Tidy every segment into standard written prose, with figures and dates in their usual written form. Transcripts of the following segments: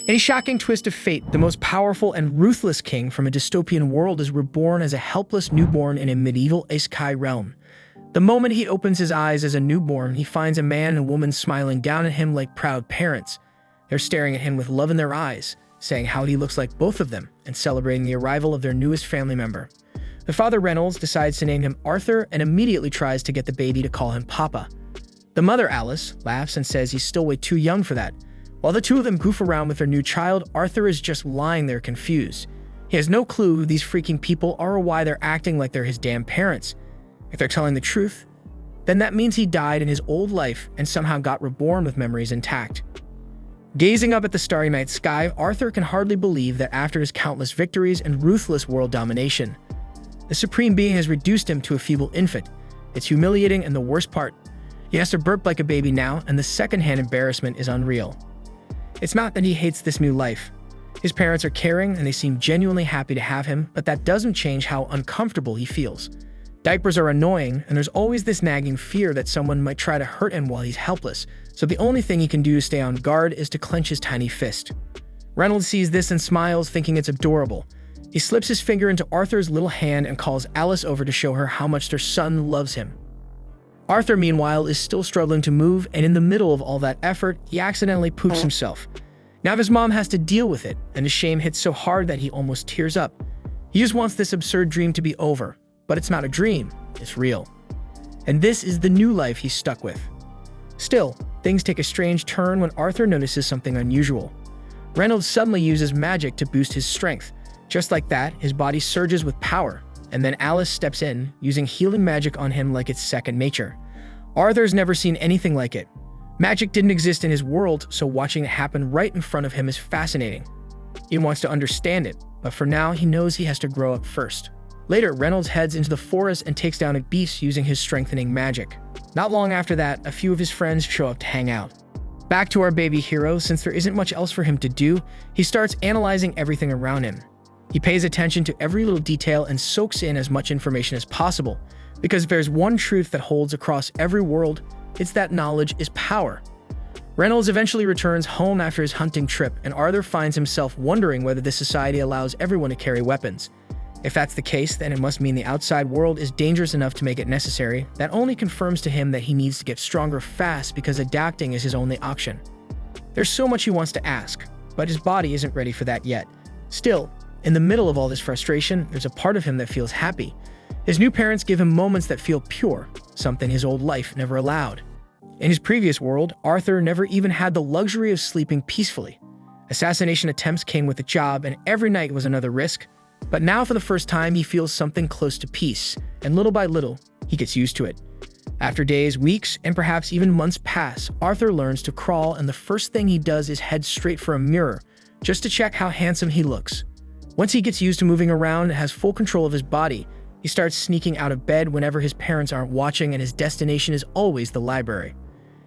In a shocking twist of fate, the most powerful and ruthless king from a dystopian world is reborn as a helpless newborn in a medieval Isekai realm. The moment he opens his eyes as a newborn, he finds a man and woman smiling down at him like proud parents. They're staring at him with love in their eyes, saying how he looks like both of them, and celebrating the arrival of their newest family member. The father, Reynolds, decides to name him Arthur and immediately tries to get the baby to call him Papa. The mother, Alice, laughs and says he's still way too young for that. While the two of them goof around with their new child, Arthur is just lying there confused. He has no clue who these freaking people are or why they're acting like they're his damn parents. If they're telling the truth, then that means he died in his old life and somehow got reborn with memories intact. Gazing up at the starry night sky, Arthur can hardly believe that after his countless victories and ruthless world domination, the Supreme Being has reduced him to a feeble infant. It's humiliating, and the worst part, he has to burp like a baby now, and the secondhand embarrassment is unreal. It's not that he hates this new life. His parents are caring and they seem genuinely happy to have him, but that doesn't change how uncomfortable he feels. Diapers are annoying, and there's always this nagging fear that someone might try to hurt him while he's helpless, so the only thing he can do to stay on guard is to clench his tiny fist. Reynolds sees this and smiles, thinking it's adorable. He slips his finger into Arthur's little hand and calls Alice over to show her how much their son loves him. Arthur, meanwhile, is still struggling to move, and in the middle of all that effort, he accidentally poops himself. Now his mom has to deal with it, and his shame hits so hard that he almost tears up. He just wants this absurd dream to be over, but it's not a dream, it's real. And this is the new life he's stuck with. Still, things take a strange turn when Arthur notices something unusual. Reynolds suddenly uses magic to boost his strength. Just like that, his body surges with power, and then Alice steps in, using healing magic on him like it's second nature. Arthur's never seen anything like it. Magic didn't exist in his world, so watching it happen right in front of him is fascinating. He wants to understand it, but for now he knows he has to grow up first. Later, Reynolds heads into the forest and takes down a beast using his strengthening magic. Not long after that, a few of his friends show up to hang out. Back to our baby hero, since there isn't much else for him to do, he starts analyzing everything around him. He pays attention to every little detail and soaks in as much information as possible, because if there's one truth that holds across every world, it's that knowledge is power. Reynolds eventually returns home after his hunting trip, and Arthur finds himself wondering whether this society allows everyone to carry weapons. If that's the case, then it must mean the outside world is dangerous enough to make it necessary. That only confirms to him that he needs to get stronger fast because adapting is his only option. There's so much he wants to ask, but his body isn't ready for that yet. Still, in the middle of all this frustration, there's a part of him that feels happy. His new parents give him moments that feel pure, something his old life never allowed. In his previous world, Arthur never even had the luxury of sleeping peacefully. Assassination attempts came with the job, and every night was another risk. But now for the first time, he feels something close to peace, and little by little, he gets used to it. After days, weeks, and perhaps even months pass, Arthur learns to crawl, and the first thing he does is head straight for a mirror, just to check how handsome he looks. Once he gets used to moving around and has full control of his body, he starts sneaking out of bed whenever his parents aren't watching, and his destination is always the library.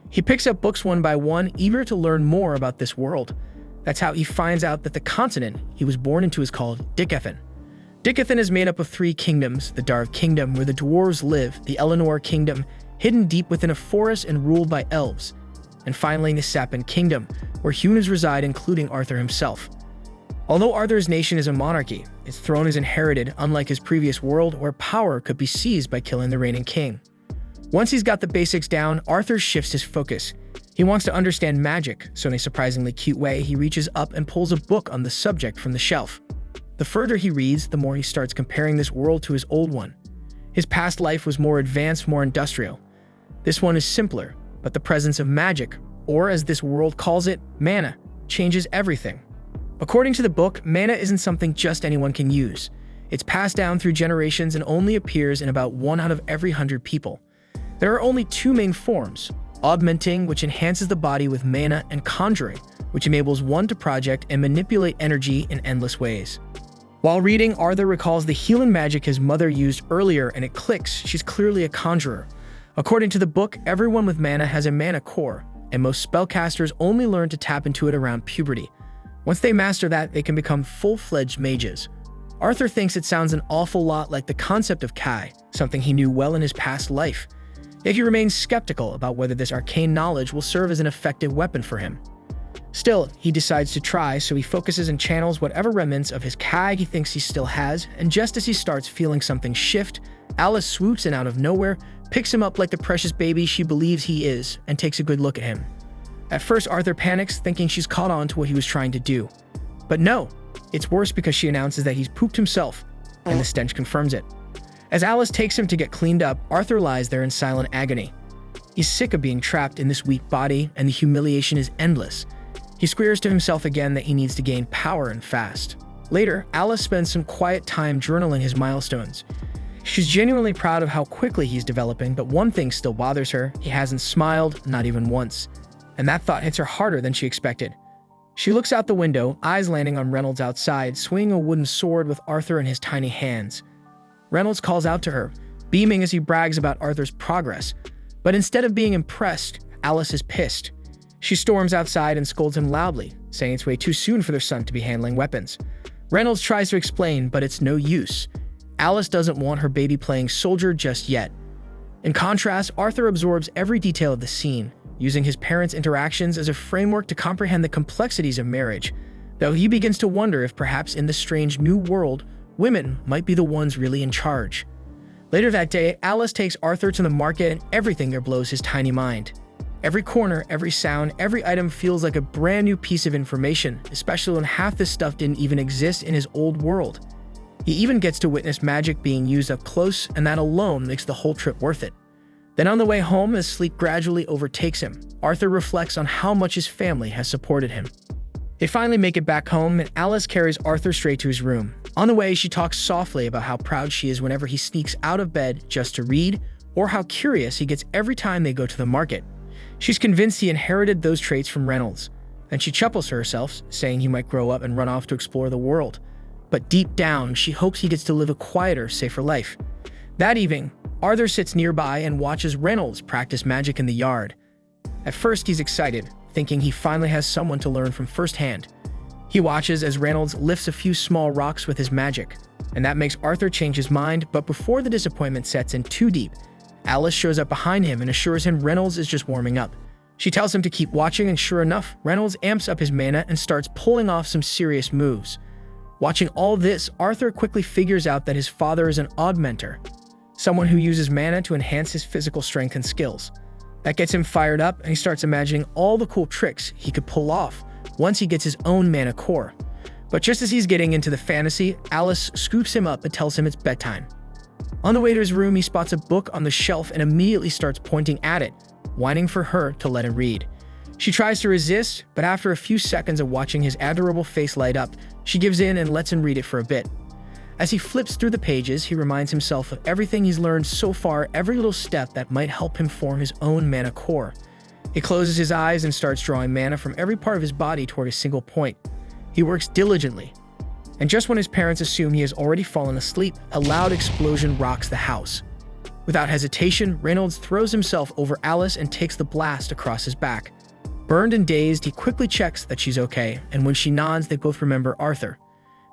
He picks up books one by one, eager to learn more about this world. That's how he finds out that the continent he was born into is called Dystopian. Dystopian is made up of 3 kingdoms: the Dark Kingdom, where the dwarves live, the Eleanor Kingdom, hidden deep within a forest and ruled by elves, and finally the Sapien Kingdom, where humans reside, including Arthur himself. Although Arthur's nation is a monarchy, its throne is inherited, unlike his previous world where power could be seized by killing the reigning king. Once he's got the basics down, Arthur shifts his focus. He wants to understand magic, so in a surprisingly cute way, he reaches up and pulls a book on the subject from the shelf. The further he reads, the more he starts comparing this world to his old one. His past life was more advanced, more industrial. This one is simpler, but the presence of magic, or as this world calls it, mana, changes everything. According to the book, mana isn't something just anyone can use. It's passed down through generations and only appears in about 1 out of every 100 people. There are only 2 main forms: augmenting, which enhances the body with mana, and conjuring, which enables one to project and manipulate energy in endless ways. While reading, Arthur recalls the healing magic his mother used earlier, and it clicks. She's clearly a conjurer. According to the book, everyone with mana has a mana core, and most spellcasters only learn to tap into it around puberty. Once they master that, they can become full-fledged mages. Arthur thinks it sounds an awful lot like the concept of Kai, something he knew well in his past life. Yet he remains skeptical about whether this arcane knowledge will serve as an effective weapon for him. Still, he decides to try, so he focuses and channels whatever remnants of his Kag he thinks he still has, and just as he starts feeling something shift, Alice swoops in out of nowhere, picks him up like the precious baby she believes he is, and takes a good look at him. At first, Arthur panics, thinking she's caught on to what he was trying to do. But no, it's worse because she announces that he's pooped himself, and the stench confirms it. As Alice takes him to get cleaned up, Arthur lies there in silent agony. He's sick of being trapped in this weak body, and the humiliation is endless. He squeals to himself again that he needs to gain power and fast. Later, Alice spends some quiet time journaling his milestones. She's genuinely proud of how quickly he's developing, but one thing still bothers her: he hasn't smiled, not even once. And that thought hits her harder than she expected. She looks out the window, eyes landing on Reynolds outside, swinging a wooden sword with Arthur in his tiny hands. Reynolds calls out to her, beaming as he brags about Arthur's progress. But instead of being impressed, Alice is pissed. She storms outside and scolds him loudly, saying it's way too soon for their son to be handling weapons. Reynolds tries to explain, but it's no use. Alice doesn't want her baby playing soldier just yet. In contrast, Arthur absorbs every detail of the scene, using his parents' interactions as a framework to comprehend the complexities of marriage, though he begins to wonder if perhaps in this strange new world, women might be the ones really in charge. Later that day, Alice takes Arthur to the market, and everything there blows his tiny mind. Every corner, every sound, every item feels like a brand new piece of information, especially when half this stuff didn't even exist in his old world. He even gets to witness magic being used up close, and that alone makes the whole trip worth it. Then on the way home, as sleep gradually overtakes him, Arthur reflects on how much his family has supported him. They finally make it back home, and Alice carries Arthur straight to his room. On the way, she talks softly about how proud she is whenever he sneaks out of bed just to read, or how curious he gets every time they go to the market. She's convinced he inherited those traits from Reynolds. Then she chuckles to herself, saying he might grow up and run off to explore the world. But deep down, she hopes he gets to live a quieter, safer life. That evening, Arthur sits nearby and watches Reynolds practice magic in the yard. At first, he's excited, thinking he finally has someone to learn from firsthand. He watches as Reynolds lifts a few small rocks with his magic, and that makes Arthur change his mind, but before the disappointment sets in too deep, Alice shows up behind him and assures him Reynolds is just warming up. She tells him to keep watching, and sure enough, Reynolds amps up his mana and starts pulling off some serious moves. Watching all this, Arthur quickly figures out that his father is an augmenter, someone who uses mana to enhance his physical strength and skills. That gets him fired up, and he starts imagining all the cool tricks he could pull off once he gets his own mana core. But just as he's getting into the fantasy, Alice scoops him up and tells him it's bedtime. On the way to his room, he spots a book on the shelf and immediately starts pointing at it, whining for her to let him read. She tries to resist, but after a few seconds of watching his adorable face light up, she gives in and lets him read it for a bit. As he flips through the pages, he reminds himself of everything he's learned so far, every little step that might help him form his own mana core. He closes his eyes and starts drawing mana from every part of his body toward a single point. He works diligently. And just when his parents assume he has already fallen asleep, a loud explosion rocks the house. Without hesitation, Reynolds throws himself over Alice and takes the blast across his back. Burned and dazed, he quickly checks that she's okay, and when she nods, they both remember Arthur.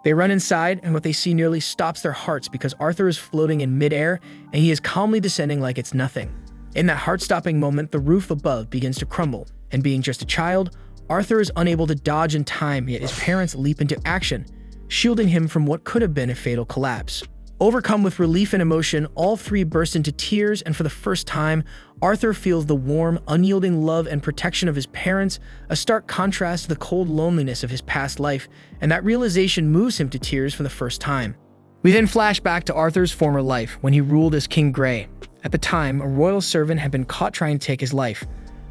They run inside, and what they see nearly stops their hearts because Arthur is floating in midair, and he is calmly descending like it's nothing. In that heart-stopping moment, the roof above begins to crumble, and being just a child, Arthur is unable to dodge in time, yet his parents leap into action, shielding him from what could have been a fatal collapse. Overcome with relief and emotion, all three burst into tears, and for the first time, Arthur feels the warm, unyielding love and protection of his parents, a stark contrast to the cold loneliness of his past life, and that realization moves him to tears for the first time. We then flash back to Arthur's former life, when he ruled as King Grey. At the time, a royal servant had been caught trying to take his life.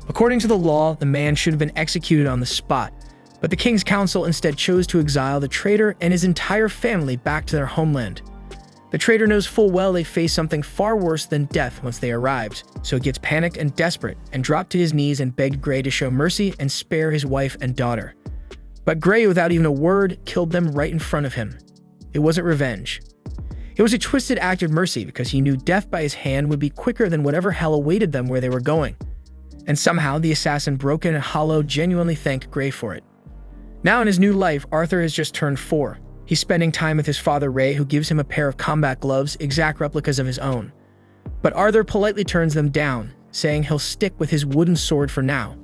According to the law, the man should have been executed on the spot, but the king's council instead chose to exile the traitor and his entire family back to their homeland. The traitor knows full well they face something far worse than death once they arrived, so he gets panicked and desperate and dropped to his knees and begged Grey to show mercy and spare his wife and daughter. But Grey, without even a word, killed them right in front of him. It wasn't revenge. It was a twisted act of mercy because he knew death by his hand would be quicker than whatever hell awaited them where they were going. And somehow the assassin, broken and hollow, genuinely thanked Grey for it. Now in his new life, Arthur has just turned 4. He's spending time with his father Ray, who gives him a pair of combat gloves, exact replicas of his own. But Arthur politely turns them down, saying he'll stick with his wooden sword for now,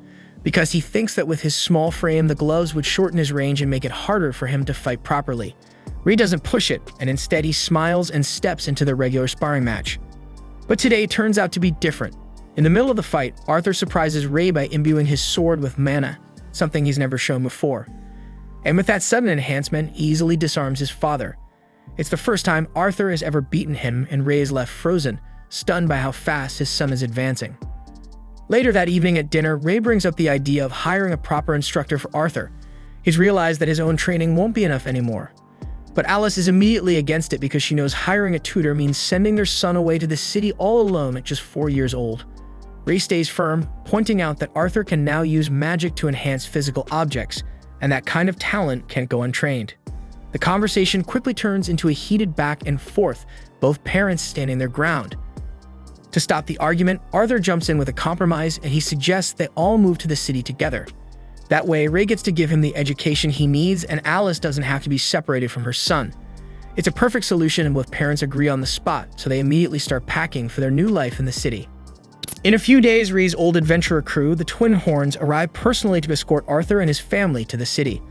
because he thinks that with his small frame, the gloves would shorten his range and make it harder for him to fight properly. Ray doesn't push it, and instead he smiles and steps into the regular sparring match. But today turns out to be different. In the middle of the fight, Arthur surprises Ray by imbuing his sword with mana, something he's never shown before. And with that sudden enhancement, he easily disarms his father. It's the first time Arthur has ever beaten him, and Ray is left frozen, stunned by how fast his son is advancing. Later that evening at dinner, Ray brings up the idea of hiring a proper instructor for Arthur. He's realized that his own training won't be enough anymore. But Alice is immediately against it because she knows hiring a tutor means sending their son away to the city all alone at just 4 years old. Ray stays firm, pointing out that Arthur can now use magic to enhance physical objects, and that kind of talent can't go untrained. The conversation quickly turns into a heated back and forth, both parents standing their ground. To stop the argument, Arthur jumps in with a compromise, and he suggests they all move to the city together. That way, Ray gets to give him the education he needs, and Alice doesn't have to be separated from her son. It's a perfect solution, and both parents agree on the spot, so they immediately start packing for their new life in the city. In a few days, Ray's old adventurer crew, the Twin Horns, arrive personally to escort Arthur and his family to the city.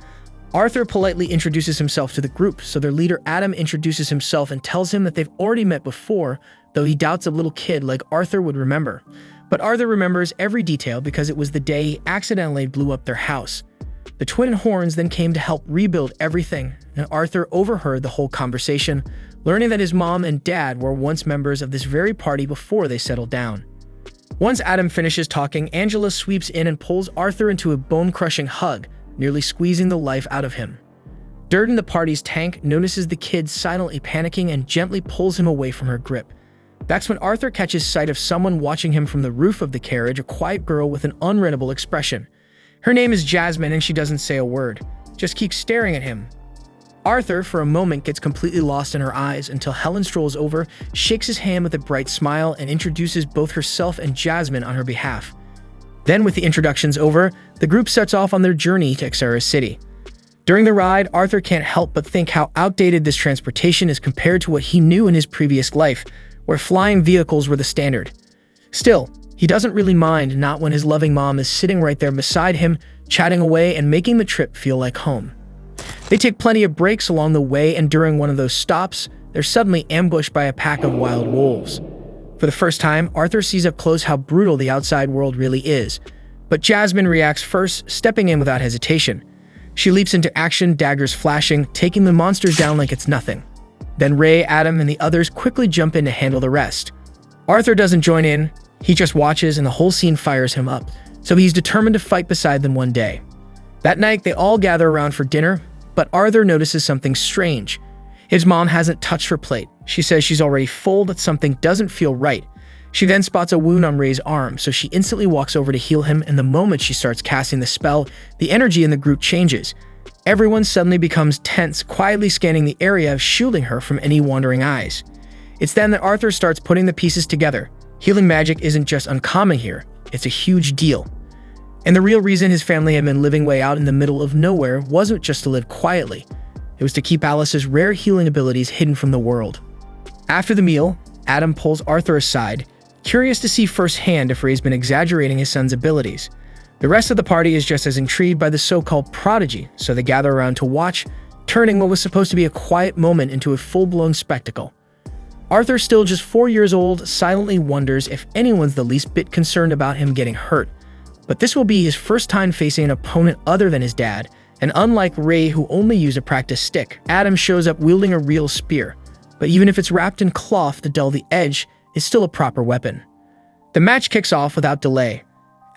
Arthur politely introduces himself to the group, so their leader Adam introduces himself and tells him that they've already met before, though he doubts a little kid like Arthur would remember. But Arthur remembers every detail because it was the day he accidentally blew up their house. The Twin Horns then came to help rebuild everything, and Arthur overheard the whole conversation, learning that his mom and dad were once members of this very party before they settled down. Once Adam finishes talking, Angela sweeps in and pulls Arthur into a bone-crushing hug, nearly squeezing the life out of him. Dirt in the party's tank notices the kid silently panicking and gently pulls him away from her grip. That's when Arthur catches sight of someone watching him from the roof of the carriage, a quiet girl with an unreadable expression. Her name is Jasmine, and she doesn't say a word, just keeps staring at him. Arthur, for a moment, gets completely lost in her eyes until Helen strolls over, shakes his hand with a bright smile, and introduces both herself and Jasmine on her behalf. Then, with the introductions over, the group sets off on their journey to Xera City. During the ride, Arthur can't help but think how outdated this transportation is compared to what he knew in his previous life, where flying vehicles were the standard. Still, he doesn't really mind, not when his loving mom is sitting right there beside him, chatting away and making the trip feel like home. They take plenty of breaks along the way, and during one of those stops, they're suddenly ambushed by a pack of wild wolves. For the first time, Arthur sees up close how brutal the outside world really is. But Jasmine reacts first, stepping in without hesitation. She leaps into action, daggers flashing, taking the monsters down like it's nothing. Then Ray, Adam, and the others quickly jump in to handle the rest. Arthur doesn't join in, he just watches, and the whole scene fires him up, so he's determined to fight beside them one day. That night, they all gather around for dinner, but Arthur notices something strange. His mom hasn't touched her plate. She says she's already full, but something doesn't feel right. She then spots a wound on Ray's arm, so she instantly walks over to heal him, and the moment she starts casting the spell, the energy in the group changes. Everyone suddenly becomes tense, quietly scanning the area, shielding her from any wandering eyes. It's then that Arthur starts putting the pieces together. Healing magic isn't just uncommon here, it's a huge deal. And the real reason his family had been living way out in the middle of nowhere wasn't just to live quietly. It was to keep Alice's rare healing abilities hidden from the world. After the meal, Adam pulls Arthur aside, curious to see firsthand if Ray's been exaggerating his son's abilities. The rest of the party is just as intrigued by the so-called prodigy, so they gather around to watch, turning what was supposed to be a quiet moment into a full-blown spectacle. Arthur, still just 4 years old, silently wonders if anyone's the least bit concerned about him getting hurt. But this will be his first time facing an opponent other than his dad, and unlike Ray, who only used a practice stick, Adam shows up wielding a real spear. But even if it's wrapped in cloth to dull the edge, it's still a proper weapon. The match kicks off without delay.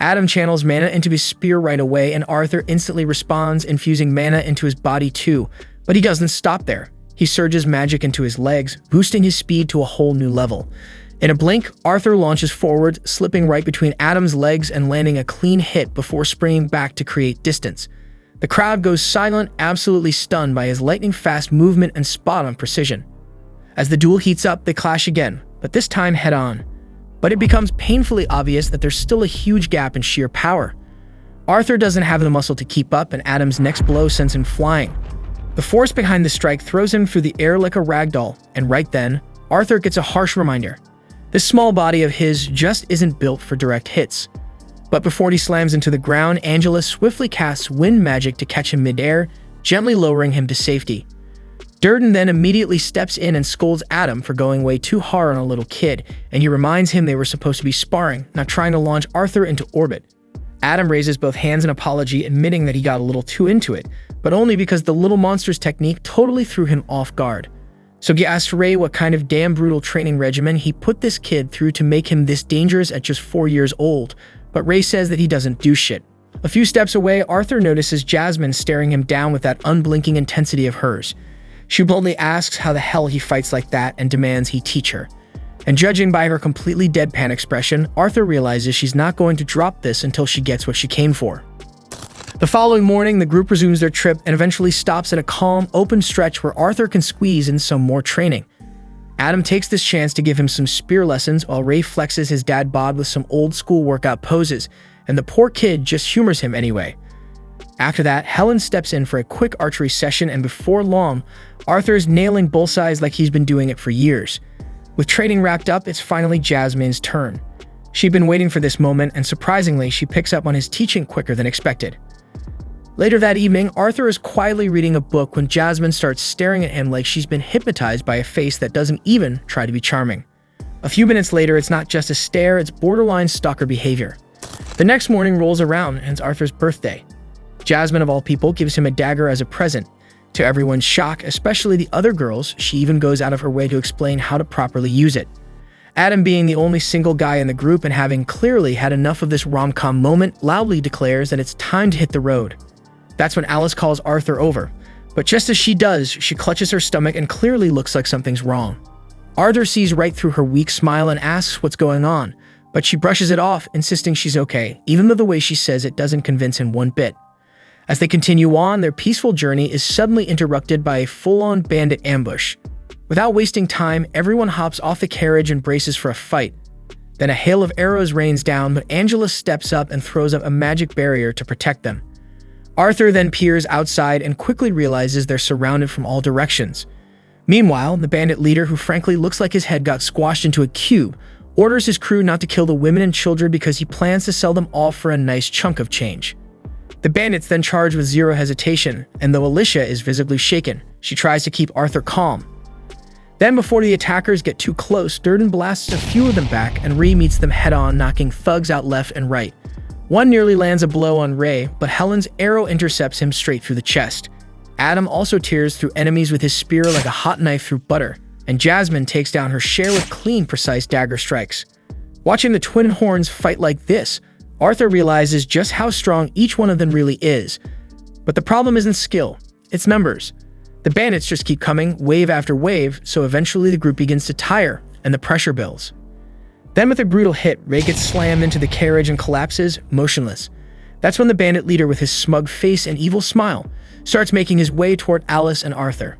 Adam channels mana into his spear right away, and Arthur instantly responds, infusing mana into his body too. But he doesn't stop there. He surges magic into his legs, boosting his speed to a whole new level. In a blink, Arthur launches forward, slipping right between Adam's legs and landing a clean hit before springing back to create distance. The crowd goes silent, absolutely stunned by his lightning-fast movement and spot-on precision. As the duel heats up, they clash again, but this time head-on. But it becomes painfully obvious that there's still a huge gap in sheer power. Arthur doesn't have the muscle to keep up, and Adam's next blow sends him flying. The force behind the strike throws him through the air like a ragdoll, and right then, Arthur gets a harsh reminder. This small body of his just isn't built for direct hits. But before he slams into the ground, Angela swiftly casts wind magic to catch him midair, gently lowering him to safety. Durden then immediately steps in and scolds Adam for going way too hard on a little kid, and he reminds him they were supposed to be sparring, not trying to launch Arthur into orbit. Adam raises both hands in apology, admitting that he got a little too into it, but only because the little monster's technique totally threw him off guard. So he asks Ray what kind of damn brutal training regimen he put this kid through to make him this dangerous at just 4 years old, but Ray says that he doesn't do shit. A few steps away, Arthur notices Jasmine staring him down with that unblinking intensity of hers. She bluntly asks how the hell he fights like that and demands he teach her. And judging by her completely deadpan expression, Arthur realizes she's not going to drop this until she gets what she came for. The following morning, the group resumes their trip and eventually stops at a calm, open stretch where Arthur can squeeze in some more training. Adam takes this chance to give him some spear lessons while Ray flexes his dad bod with some old-school workout poses, and the poor kid just humors him anyway. After that, Helen steps in for a quick archery session, and before long, Arthur's nailing bullseyes like he's been doing it for years. With training wrapped up, it's finally Jasmine's turn. She'd been waiting for this moment, and surprisingly, she picks up on his teaching quicker than expected. Later that evening, Arthur is quietly reading a book when Jasmine starts staring at him like she's been hypnotized by a face that doesn't even try to be charming. A few minutes later, it's not just a stare, it's borderline stalker behavior. The next morning rolls around, and it's Arthur's birthday. Jasmine, of all people, gives him a dagger as a present. To everyone's shock, especially the other girls, she even goes out of her way to explain how to properly use it. Adam, being the only single guy in the group and having clearly had enough of this rom-com moment, loudly declares that it's time to hit the road. That's when Alice calls Arthur over, but just as she does, she clutches her stomach and clearly looks like something's wrong. Arthur sees right through her weak smile and asks what's going on, but she brushes it off, insisting she's okay, even though the way she says it doesn't convince him one bit. As they continue on, their peaceful journey is suddenly interrupted by a full-on bandit ambush. Without wasting time, everyone hops off the carriage and braces for a fight. Then a hail of arrows rains down, but Angela steps up and throws up a magic barrier to protect them. Arthur then peers outside and quickly realizes they're surrounded from all directions. Meanwhile, the bandit leader, who frankly looks like his head got squashed into a cube, orders his crew not to kill the women and children because he plans to sell them all for a nice chunk of change. The bandits then charge with zero hesitation, and though Alicia is visibly shaken, she tries to keep Arthur calm. Then, before the attackers get too close, Durden blasts a few of them back, and Ree meets them head-on, knocking thugs out left and right. One nearly lands a blow on Ray, but Helen's arrow intercepts him straight through the chest. Adam also tears through enemies with his spear like a hot knife through butter, and Jasmine takes down her share with clean, precise dagger strikes. Watching the twin horns fight like this, Arthur realizes just how strong each one of them really is. But the problem isn't skill, it's numbers. The bandits just keep coming, wave after wave, so eventually the group begins to tire, and the pressure builds. Then with a brutal hit, Ray gets slammed into the carriage and collapses, motionless. That's when the bandit leader, with his smug face and evil smile, starts making his way toward Alice and Arthur.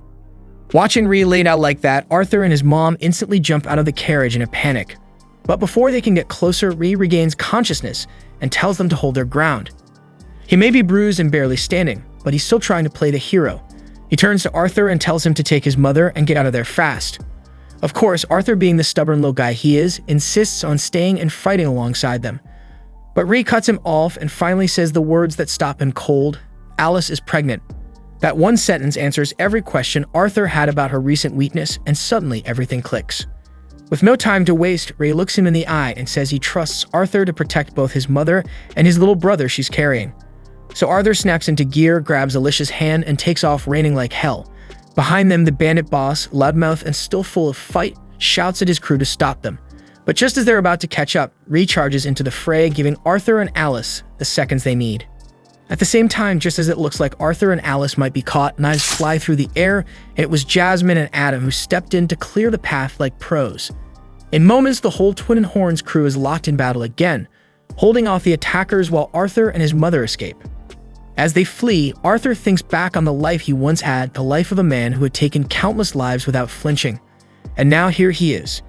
Watching Ray laid out like that, Arthur and his mom instantly jump out of the carriage in a panic. But before they can get closer, Ray regains consciousness and tells them to hold their ground. He may be bruised and barely standing, but he's still trying to play the hero. He turns to Arthur and tells him to take his mother and get out of there fast. Of course, Arthur, being the stubborn little guy he is, insists on staying and fighting alongside them. But Ray cuts him off and finally says the words that stop him cold: Alice is pregnant. That one sentence answers every question Arthur had about her recent weakness, and suddenly everything clicks. With no time to waste, Ray looks him in the eye and says he trusts Arthur to protect both his mother and his little brother she's carrying. So Arthur snaps into gear, grabs Alicia's hand, and takes off raining like hell. Behind them, the bandit boss, loudmouth and still full of fight, shouts at his crew to stop them. But just as they're about to catch up, Ray charges into the fray, giving Arthur and Alice the seconds they need. At the same time, just as it looks like Arthur and Alice might be caught, knives fly through the air, and it was Jasmine and Adam who stepped in to clear the path like pros. In moments, the whole Twin Horns crew is locked in battle again, holding off the attackers while Arthur and his mother escape. As they flee, Arthur thinks back on the life he once had, the life of a man who had taken countless lives without flinching. And now here he is,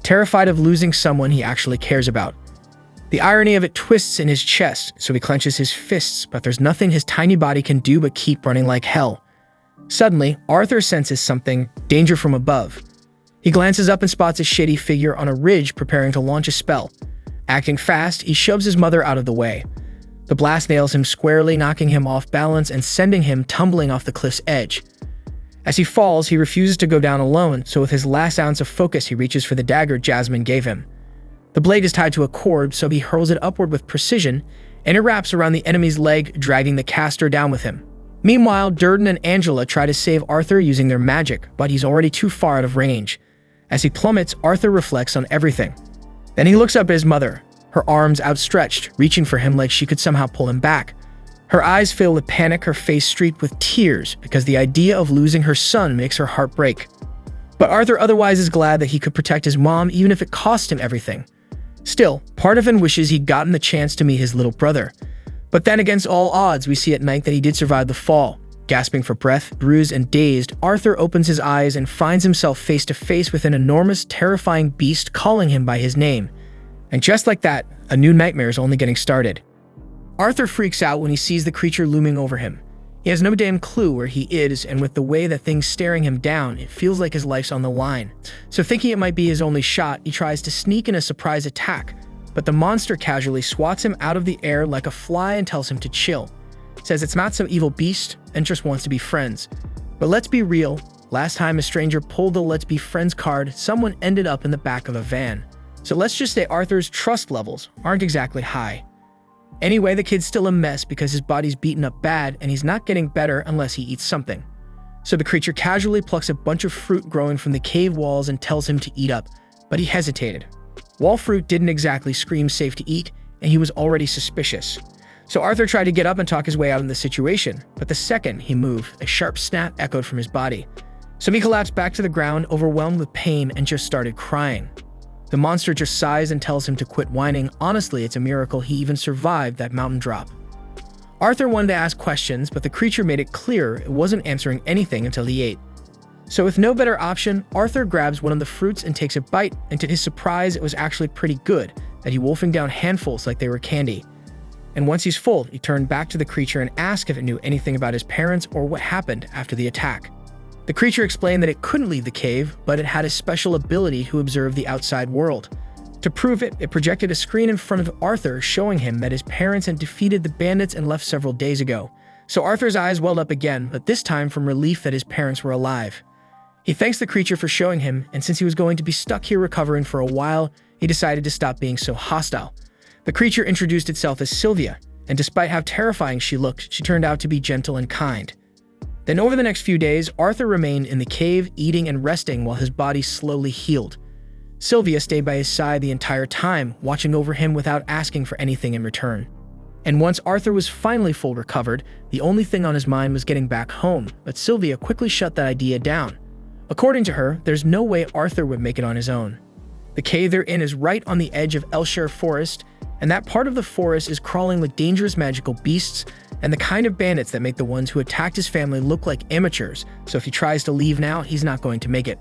terrified of losing someone he actually cares about. The irony of it twists in his chest, so he clenches his fists, but there's nothing his tiny body can do but keep running like hell. Suddenly, Arthur senses something, danger from above. He glances up and spots a shady figure on a ridge preparing to launch a spell. Acting fast, he shoves his mother out of the way. The blast nails him squarely, knocking him off balance and sending him tumbling off the cliff's edge. As he falls, he refuses to go down alone, so with his last ounce of focus, he reaches for the dagger Jasmine gave him. The blade is tied to a cord, so he hurls it upward with precision, and it wraps around the enemy's leg, dragging the caster down with him. Meanwhile, Durden and Angela try to save Arthur using their magic, but he's already too far out of range. As he plummets, Arthur reflects on everything. Then he looks up at his mother, her arms outstretched, reaching for him like she could somehow pull him back. Her eyes fill with panic, her face streaked with tears, because the idea of losing her son makes her heart break. But Arthur otherwise is glad that he could protect his mom even if it cost him everything. Still, part of him wishes he'd gotten the chance to meet his little brother. But then against all odds, we see at night that he did survive the fall. Gasping for breath, bruised and dazed, Arthur opens his eyes and finds himself face to face with an enormous, terrifying beast calling him by his name. And just like that, a new nightmare is only getting started. Arthur freaks out when he sees the creature looming over him. He has no damn clue where he is, and with the way that thing's staring him down, it feels like his life's on the line. So thinking it might be his only shot, he tries to sneak in a surprise attack, but the monster casually swats him out of the air like a fly and tells him to chill. Says it's not some evil beast and just wants to be friends. But let's be real, last time a stranger pulled the let's be friends card, someone ended up in the back of a van. So let's just say Arthur's trust levels aren't exactly high. Anyway, the kid's still a mess because his body's beaten up bad and he's not getting better unless he eats something. So the creature casually plucks a bunch of fruit growing from the cave walls and tells him to eat up, but he hesitated. Wall fruit didn't exactly scream safe to eat, and he was already suspicious. So Arthur tried to get up and talk his way out of the situation, but the second he moved, a sharp snap echoed from his body. So he collapsed back to the ground, overwhelmed with pain, and just started crying. The monster just sighs and tells him to quit whining. Honestly, it's a miracle he even survived that mountain drop. Arthur wanted to ask questions, but the creature made it clear it wasn't answering anything until he ate. So with no better option, Arthur grabs one of the fruits and takes a bite, and to his surprise, it was actually pretty good, that he wolfing down handfuls like they were candy. And once he's full, he turned back to the creature and asked if it knew anything about his parents or what happened after the attack. The creature explained that it couldn't leave the cave, but it had a special ability to observe the outside world. To prove it, it projected a screen in front of Arthur showing him that his parents had defeated the bandits and left several days ago. So Arthur's eyes welled up again, but this time from relief that his parents were alive. He thanks the creature for showing him, and since he was going to be stuck here recovering for a while, he decided to stop being so hostile. The creature introduced itself as Sylvia, and despite how terrifying she looked, she turned out to be gentle and kind. Then over the next few days, Arthur remained in the cave, eating and resting while his body slowly healed. Sylvia stayed by his side the entire time, watching over him without asking for anything in return. And once Arthur was finally full recovered, the only thing on his mind was getting back home, but Sylvia quickly shut that idea down. According to her, there's no way Arthur would make it on his own. The cave they're in is right on the edge of Elshire Forest, and that part of the forest is crawling with dangerous magical beasts and the kind of bandits that make the ones who attacked his family look like amateurs, so if he tries to leave now, he's not going to make it.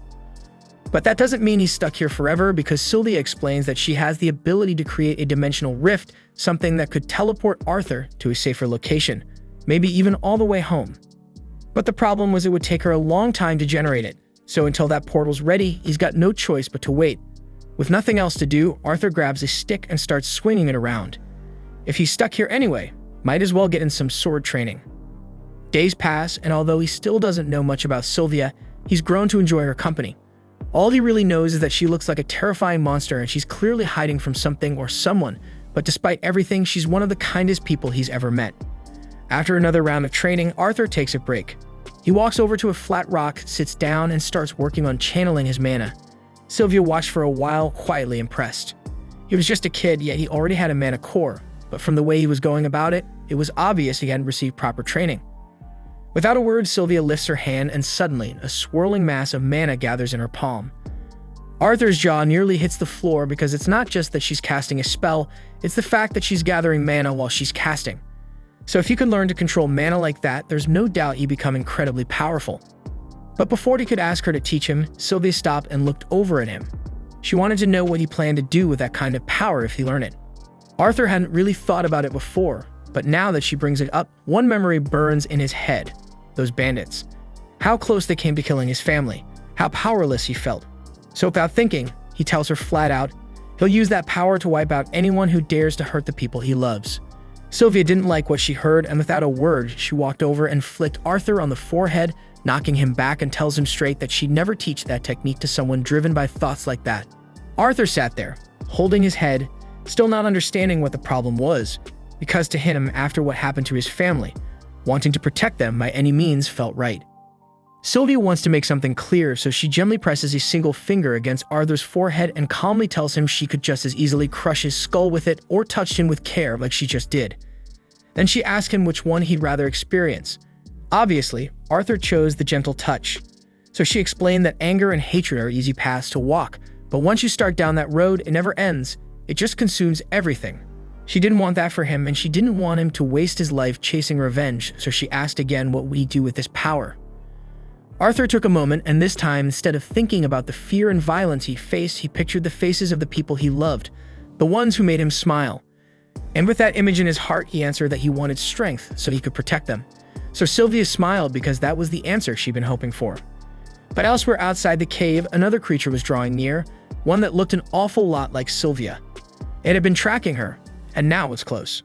But that doesn't mean he's stuck here forever, because Sylvia explains that she has the ability to create a dimensional rift, something that could teleport Arthur to a safer location, maybe even all the way home. But the problem was it would take her a long time to generate it, so until that portal's ready, he's got no choice but to wait. With nothing else to do, Arthur grabs a stick and starts swinging it around. If he's stuck here anyway, might as well get in some sword training. Days pass, and although he still doesn't know much about Sylvia, he's grown to enjoy her company. All he really knows is that she looks like a terrifying monster and she's clearly hiding from something or someone, but despite everything, she's one of the kindest people he's ever met. After another round of training, Arthur takes a break. He walks over to a flat rock, sits down, and starts working on channeling his mana. Sylvia watched for a while, quietly impressed. He was just a kid, yet he already had a mana core, but from the way he was going about it, it was obvious he hadn't received proper training. Without a word, Sylvia lifts her hand, and suddenly, a swirling mass of mana gathers in her palm. Arthur's jaw nearly hits the floor because it's not just that she's casting a spell, it's the fact that she's gathering mana while she's casting. So if he could learn to control mana like that, there's no doubt he'd become incredibly powerful. But before he could ask her to teach him, Sylvia stopped and looked over at him. She wanted to know what he planned to do with that kind of power if he learned it. Arthur hadn't really thought about it before, but now that she brings it up, one memory burns in his head. Those bandits. How close they came to killing his family. How powerless he felt. So without thinking, he tells her flat out, He'll use that power to wipe out anyone who dares to hurt the people he loves. Sylvia didn't like what she heard, and without a word, she walked over and flicked Arthur on the forehead, knocking him back and tells him straight that she'd never teach that technique to someone driven by thoughts like that. Arthur sat there, holding his head, still not understanding what the problem was, because to him, after what happened to his family, wanting to protect them by any means felt right. Sylvia wants to make something clear, so she gently presses a single finger against Arthur's forehead and calmly tells him she could just as easily crush his skull with it or touch him with care like she just did. Then she asks him which one he'd rather experience. Obviously, Arthur chose the gentle touch. So she explained that anger and hatred are easy paths to walk, but once you start down that road, it never ends. It just consumes everything. She didn't want that for him, and she didn't want him to waste his life chasing revenge, so she asked again what would he do with this power. Arthur took a moment, and this time, instead of thinking about the fear and violence he faced, he pictured the faces of the people he loved, the ones who made him smile. And with that image in his heart, he answered that he wanted strength so he could protect them. So Sylvia smiled because that was the answer she'd been hoping for. But elsewhere outside the cave, another creature was drawing near, one that looked an awful lot like Sylvia. It had been tracking her, and now was close.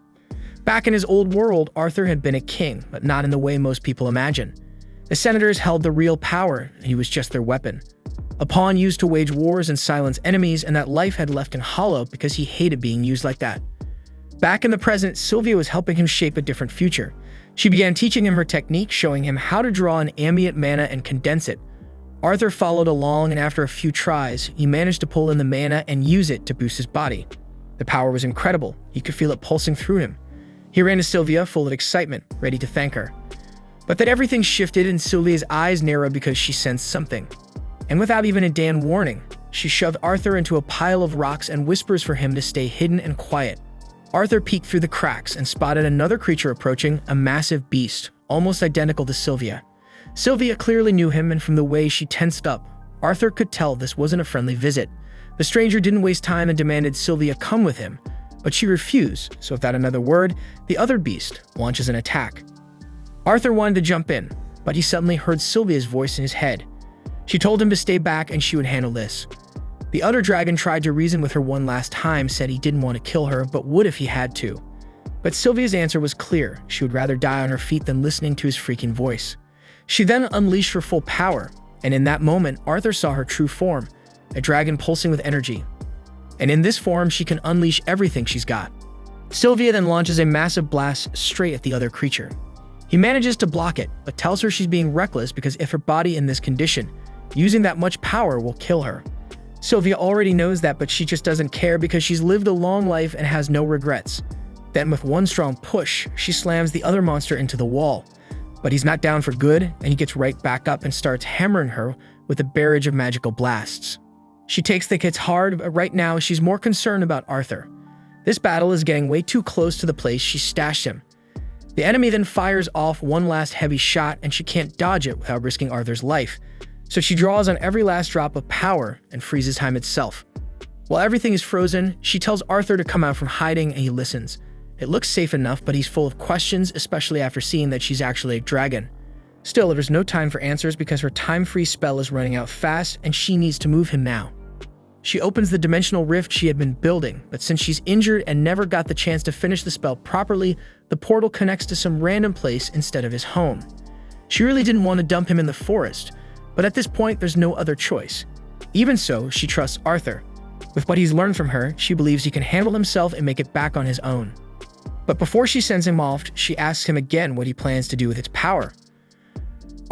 Back in his old world, Arthur had been a king, but not in the way most people imagine. The senators held the real power, and he was just their weapon. A pawn used to wage wars and silence enemies, and that life had left him hollow because he hated being used like that. Back in the present, Sylvia was helping him shape a different future. She began teaching him her technique, showing him how to draw an ambient mana and condense it. Arthur followed along, and after a few tries, he managed to pull in the mana and use it to boost his body. The power was incredible. He could feel it pulsing through him. He ran to Sylvia, full of excitement, ready to thank her. But then everything shifted and Sylvia's eyes narrowed because she sensed something. And without even a damn warning, she shoved Arthur into a pile of rocks and whispers for him to stay hidden and quiet. Arthur peeked through the cracks and spotted another creature approaching, a massive beast, almost identical to Sylvia. Sylvia clearly knew him, and from the way she tensed up, Arthur could tell this wasn't a friendly visit. The stranger didn't waste time and demanded Sylvia come with him, but she refused, so without another word, the other beast launches an attack. Arthur wanted to jump in, but he suddenly heard Sylvia's voice in his head. She told him to stay back and she would handle this. The other dragon tried to reason with her one last time, said he didn't want to kill her, but would if he had to. But Sylvia's answer was clear. She would rather die on her feet than listening to his freaking voice. She then unleashed her full power, and in that moment, Arthur saw her true form, a dragon pulsing with energy. And in this form, she can unleash everything she's got. Sylvia then launches a massive blast straight at the other creature. He manages to block it, but tells her she's being reckless because if her body in this condition, using that much power will kill her. Sylvia already knows that, but she just doesn't care because she's lived a long life and has no regrets. Then with one strong push, she slams the other monster into the wall. But he's not down for good, and he gets right back up and starts hammering her with a barrage of magical blasts. She takes the hits hard, but right now she's more concerned about Arthur. This battle is getting way too close to the place she stashed him. The enemy then fires off one last heavy shot, and she can't dodge it without risking Arthur's life. So she draws on every last drop of power and freezes time itself. While everything is frozen, she tells Arthur to come out from hiding, and he listens. It looks safe enough, but he's full of questions, especially after seeing that she's actually a dragon. Still, there's no time for answers because her time-freeze spell is running out fast, and she needs to move him now. She opens the dimensional rift she had been building, but since she's injured and never got the chance to finish the spell properly, the portal connects to some random place instead of his home. She really didn't want to dump him in the forest, but at this point there's no other choice. Even so, she trusts Arthur. With what he's learned from her, she believes he can handle himself and make it back on his own. But before she sends him off, she asks him again what he plans to do with its power.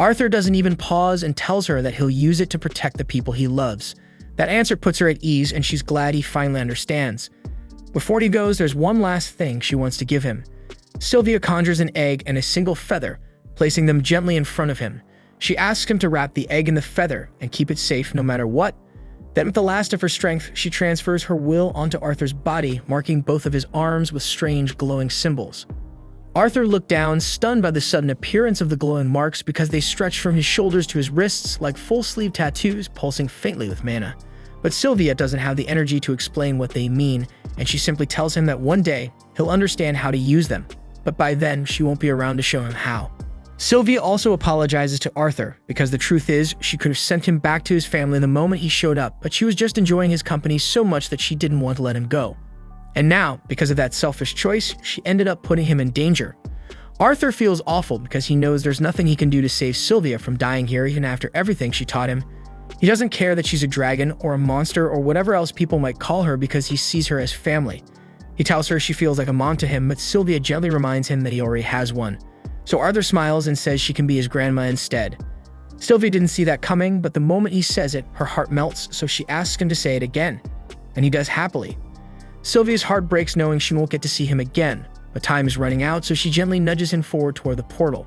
Arthur doesn't even pause and tells her that he'll use it to protect the people he loves. That answer puts her at ease, and she's glad he finally understands. Before he goes, there's one last thing she wants to give him. Sylvia conjures an egg and a single feather, placing them gently in front of him. She asks him to wrap the egg in the feather and keep it safe no matter what. Then with the last of her strength, she transfers her will onto Arthur's body, marking both of his arms with strange glowing symbols. Arthur looked down, stunned by the sudden appearance of the glowing marks because they stretched from his shoulders to his wrists like full-sleeve tattoos pulsing faintly with mana. But Sylvia doesn't have the energy to explain what they mean, and she simply tells him that one day he'll understand how to use them, but by then she won't be around to show him how. Sylvia also apologizes to Arthur because the truth is she could have sent him back to his family the moment he showed up, but she was just enjoying his company so much that she didn't want to let him go. And now, because of that selfish choice, she ended up putting him in danger. Arthur feels awful because he knows there's nothing he can do to save Sylvia from dying here even after everything she taught him. He doesn't care that she's a dragon or a monster or whatever else people might call her because he sees her as family. He tells her she feels like a mom to him, but Sylvia gently reminds him that he already has one. So Arthur smiles and says she can be his grandma instead. Sylvia didn't see that coming, but the moment he says it, her heart melts, so she asks him to say it again. And he does happily. Sylvia's heart breaks knowing she won't get to see him again, but time is running out, so she gently nudges him forward toward the portal.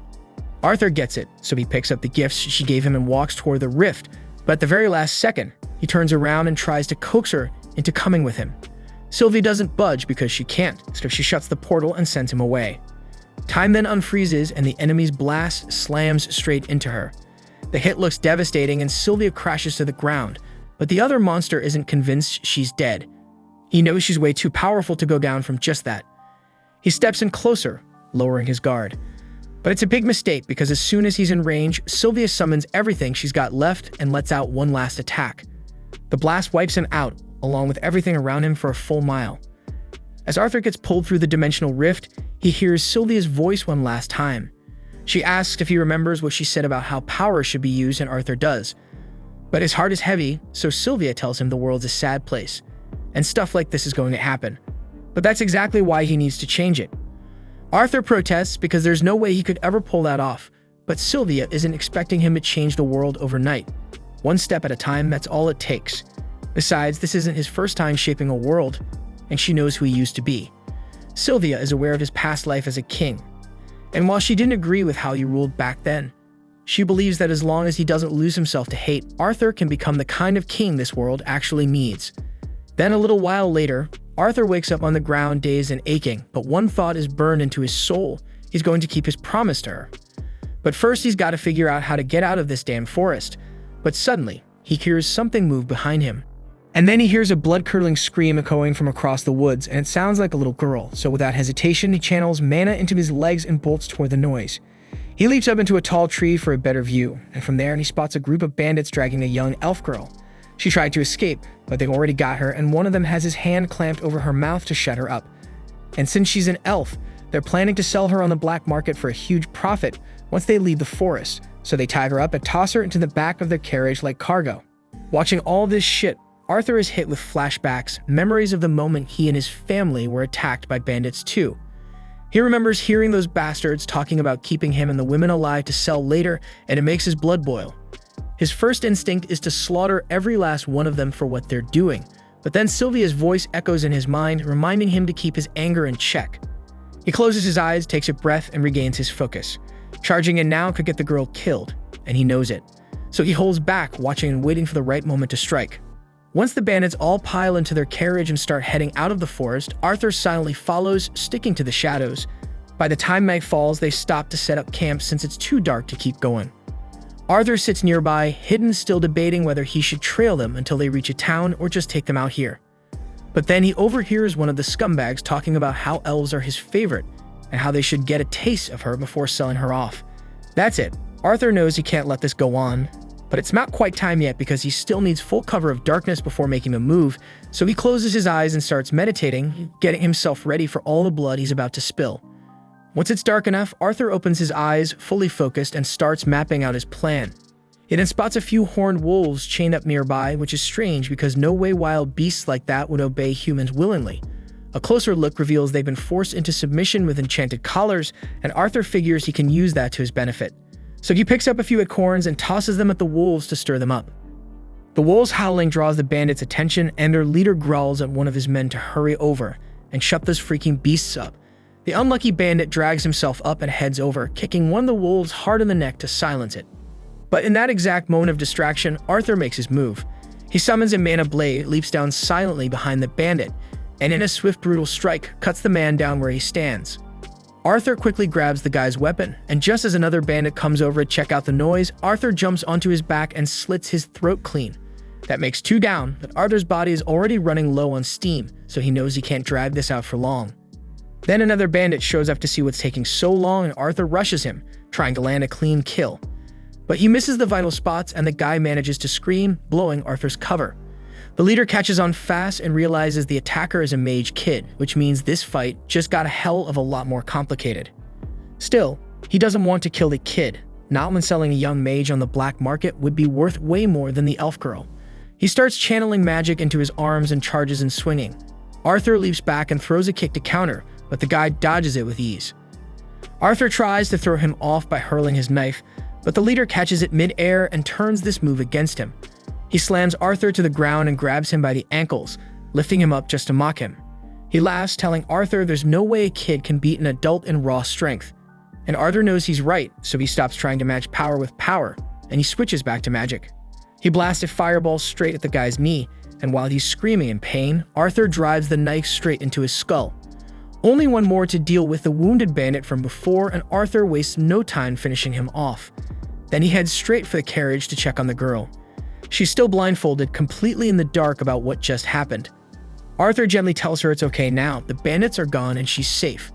Arthur gets it, so he picks up the gifts she gave him and walks toward the rift, but at the very last second, he turns around and tries to coax her into coming with him. Sylvia doesn't budge because she can't, so she shuts the portal and sends him away. Time then unfreezes and the enemy's blast slams straight into her. The hit looks devastating and Sylvia crashes to the ground, but the other monster isn't convinced she's dead. He knows she's way too powerful to go down from just that. He steps in closer, lowering his guard. But it's a big mistake because as soon as he's in range, Sylvia summons everything she's got left and lets out one last attack. The blast wipes him out, along with everything around him for a full mile. As Arthur gets pulled through the dimensional rift, he hears Sylvia's voice one last time. She asks if he remembers what she said about how power should be used, and Arthur does. But his heart is heavy, so Sylvia tells him the world's a sad place, and stuff like this is going to happen. But that's exactly why he needs to change it. Arthur protests because there's no way he could ever pull that off, but Sylvia isn't expecting him to change the world overnight. One step at a time, that's all it takes. Besides, this isn't his first time shaping a world, and she knows who he used to be. Sylvia is aware of his past life as a king, and while she didn't agree with how he ruled back then, she believes that as long as he doesn't lose himself to hate, Arthur can become the kind of king this world actually needs. Then a little while later, Arthur wakes up on the ground dazed and aching, but one thought is burned into his soul. He's going to keep his promise to her. But first he's got to figure out how to get out of this damn forest. But suddenly, he hears something move behind him. And then he hears a blood-curdling scream echoing from across the woods, and it sounds like a little girl. So without hesitation, he channels mana into his legs and bolts toward the noise. He leaps up into a tall tree for a better view, and from there he spots a group of bandits dragging a young elf girl. She tried to escape, but they've already got her, and one of them has his hand clamped over her mouth to shut her up. And since she's an elf, they're planning to sell her on the black market for a huge profit once they leave the forest, so they tie her up and toss her into the back of their carriage like cargo. Watching all this shit, Arthur is hit with flashbacks, memories of the moment he and his family were attacked by bandits too. He remembers hearing those bastards talking about keeping him and the women alive to sell later, and it makes his blood boil. His first instinct is to slaughter every last one of them for what they're doing, but then Sylvia's voice echoes in his mind, reminding him to keep his anger in check. He closes his eyes, takes a breath, and regains his focus. Charging in now could get the girl killed, and he knows it. So he holds back, watching and waiting for the right moment to strike. Once the bandits all pile into their carriage and start heading out of the forest, Arthur silently follows, sticking to the shadows. By the time night falls, they stop to set up camp since it's too dark to keep going. Arthur sits nearby, hidden, still debating whether he should trail them until they reach a town or just take them out here. But then he overhears one of the scumbags talking about how elves are his favorite and how they should get a taste of her before selling her off. That's it. Arthur knows he can't let this go on. But it's not quite time yet because he still needs full cover of darkness before making a move, so he closes his eyes and starts meditating, getting himself ready for all the blood he's about to spill. Once it's dark enough, Arthur opens his eyes, fully focused, and starts mapping out his plan. He then spots a few horned wolves chained up nearby, which is strange because no way wild beasts like that would obey humans willingly. A closer look reveals they've been forced into submission with enchanted collars, and Arthur figures he can use that to his benefit. So he picks up a few acorns and tosses them at the wolves to stir them up. The wolves' howling draws the bandits' attention, and their leader growls at one of his men to hurry over and shut those freaking beasts up. The unlucky bandit drags himself up and heads over, kicking one of the wolves hard in the neck to silence it. But in that exact moment of distraction, Arthur makes his move. He summons a mana blade, leaps down silently behind the bandit, and in a swift, brutal strike, cuts the man down where he stands. Arthur quickly grabs the guy's weapon, and just as another bandit comes over to check out the noise, Arthur jumps onto his back and slits his throat clean. That makes 2 down, but Arthur's body is already running low on steam, so he knows he can't drag this out for long. Then another bandit shows up to see what's taking so long, and Arthur rushes him, trying to land a clean kill. But he misses the vital spots and the guy manages to scream, blowing Arthur's cover. The leader catches on fast and realizes the attacker is a mage kid, which means this fight just got a hell of a lot more complicated. Still, he doesn't want to kill the kid, not when selling a young mage on the black market would be worth way more than the elf girl. He starts channeling magic into his arms and charges and swinging. Arthur leaps back and throws a kick to counter, but the guy dodges it with ease. Arthur tries to throw him off by hurling his knife, but the leader catches it mid-air and turns this move against him. He slams Arthur to the ground and grabs him by the ankles, lifting him up just to mock him. He laughs, telling Arthur there's no way a kid can beat an adult in raw strength. And Arthur knows he's right, so he stops trying to match power with power, and he switches back to magic. He blasts a fireball straight at the guy's knee, and while he's screaming in pain, Arthur drives the knife straight into his skull. Only one more to deal with the wounded bandit from before, and Arthur wastes no time finishing him off. Then he heads straight for the carriage to check on the girl. She's still blindfolded, completely in the dark about what just happened. Arthur gently tells her it's okay now, the bandits are gone and she's safe.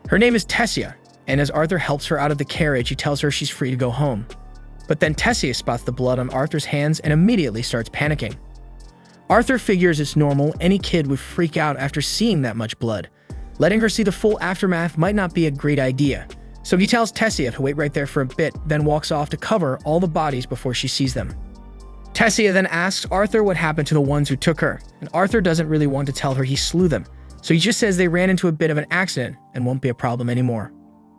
Her name is Tessia, and as Arthur helps her out of the carriage, he tells her she's free to go home. But then Tessia spots the blood on Arthur's hands and immediately starts panicking. Arthur figures it's normal, any kid would freak out after seeing that much blood. Letting her see the full aftermath might not be a great idea, so he tells Tessia to wait right there for a bit, then walks off to cover all the bodies before she sees them. Tessia then asks Arthur what happened to the ones who took her, and Arthur doesn't really want to tell her he slew them, so he just says they ran into a bit of an accident and won't be a problem anymore.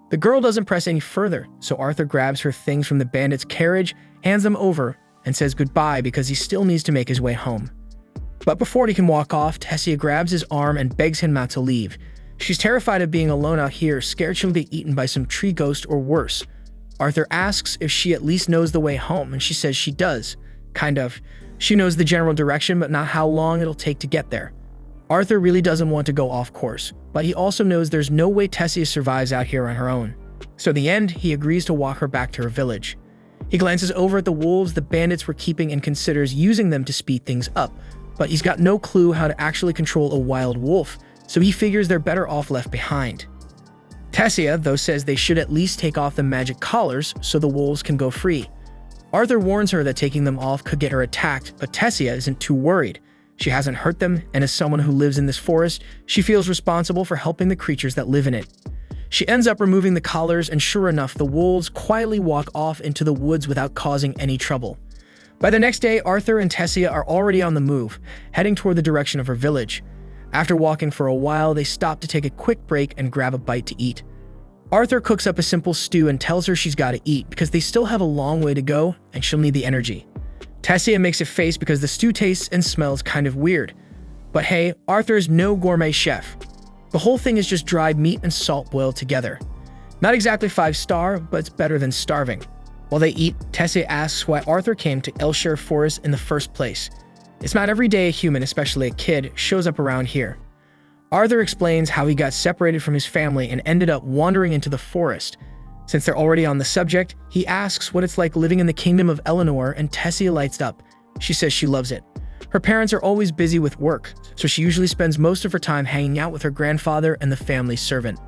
The girl doesn't press any further, so Arthur grabs her things from the bandit's carriage, hands them over, and says goodbye because he still needs to make his way home. But before he can walk off, Tessia grabs his arm and begs him not to leave. She's terrified of being alone out here, scared she'll be eaten by some tree ghost or worse. Arthur asks if she at least knows the way home, and she says she does. Kind of. She knows the general direction, but not how long it'll take to get there. Arthur really doesn't want to go off course, but he also knows there's no way Tessia survives out here on her own. So in the end, he agrees to walk her back to her village. He glances over at the wolves the bandits were keeping and considers using them to speed things up, but he's got no clue how to actually control a wild wolf, so he figures they're better off left behind. Tessia, though, says they should at least take off the magic collars so the wolves can go free. Arthur warns her that taking them off could get her attacked, but Tessia isn't too worried. She hasn't hurt them, and as someone who lives in this forest, she feels responsible for helping the creatures that live in it. She ends up removing the collars, and sure enough, the wolves quietly walk off into the woods without causing any trouble. By the next day, Arthur and Tessia are already on the move, heading toward the direction of her village. After walking for a while, they stop to take a quick break and grab a bite to eat. Arthur cooks up a simple stew and tells her she's got to eat because they still have a long way to go and she'll need the energy. Tessia makes a face because the stew tastes and smells kind of weird. But hey, Arthur's no gourmet chef. The whole thing is just dried meat and salt boiled together. Not exactly 5-star, but it's better than starving. While they eat, Tessia asks why Arthur came to Elshire Forest in the first place. It's not every day a human, especially a kid, shows up around here. Arthur explains how he got separated from his family and ended up wandering into the forest. Since they're already on the subject, he asks what it's like living in the kingdom of Eleanor, and Tessia lights up. She says she loves it. Her parents are always busy with work, so she usually spends most of her time hanging out with her grandfather and the family servant.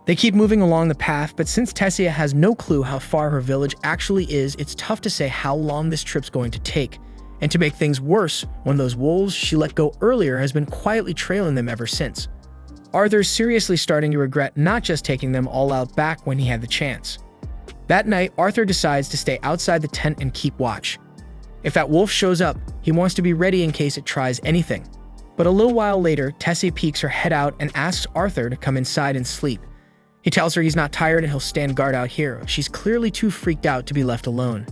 They keep moving along the path, but since Tessia has no clue how far her village actually is, it's tough to say how long this trip's going to take. And to make things worse, one of those wolves she let go earlier has been quietly trailing them ever since. Arthur's seriously starting to regret not just taking them all out back when he had the chance. That night, Arthur decides to stay outside the tent and keep watch. If that wolf shows up, he wants to be ready in case it tries anything. But a little while later, Tessia peeks her head out and asks Arthur to come inside and sleep. He tells her he's not tired and he'll stand guard out here. She's clearly too freaked out to be left alone.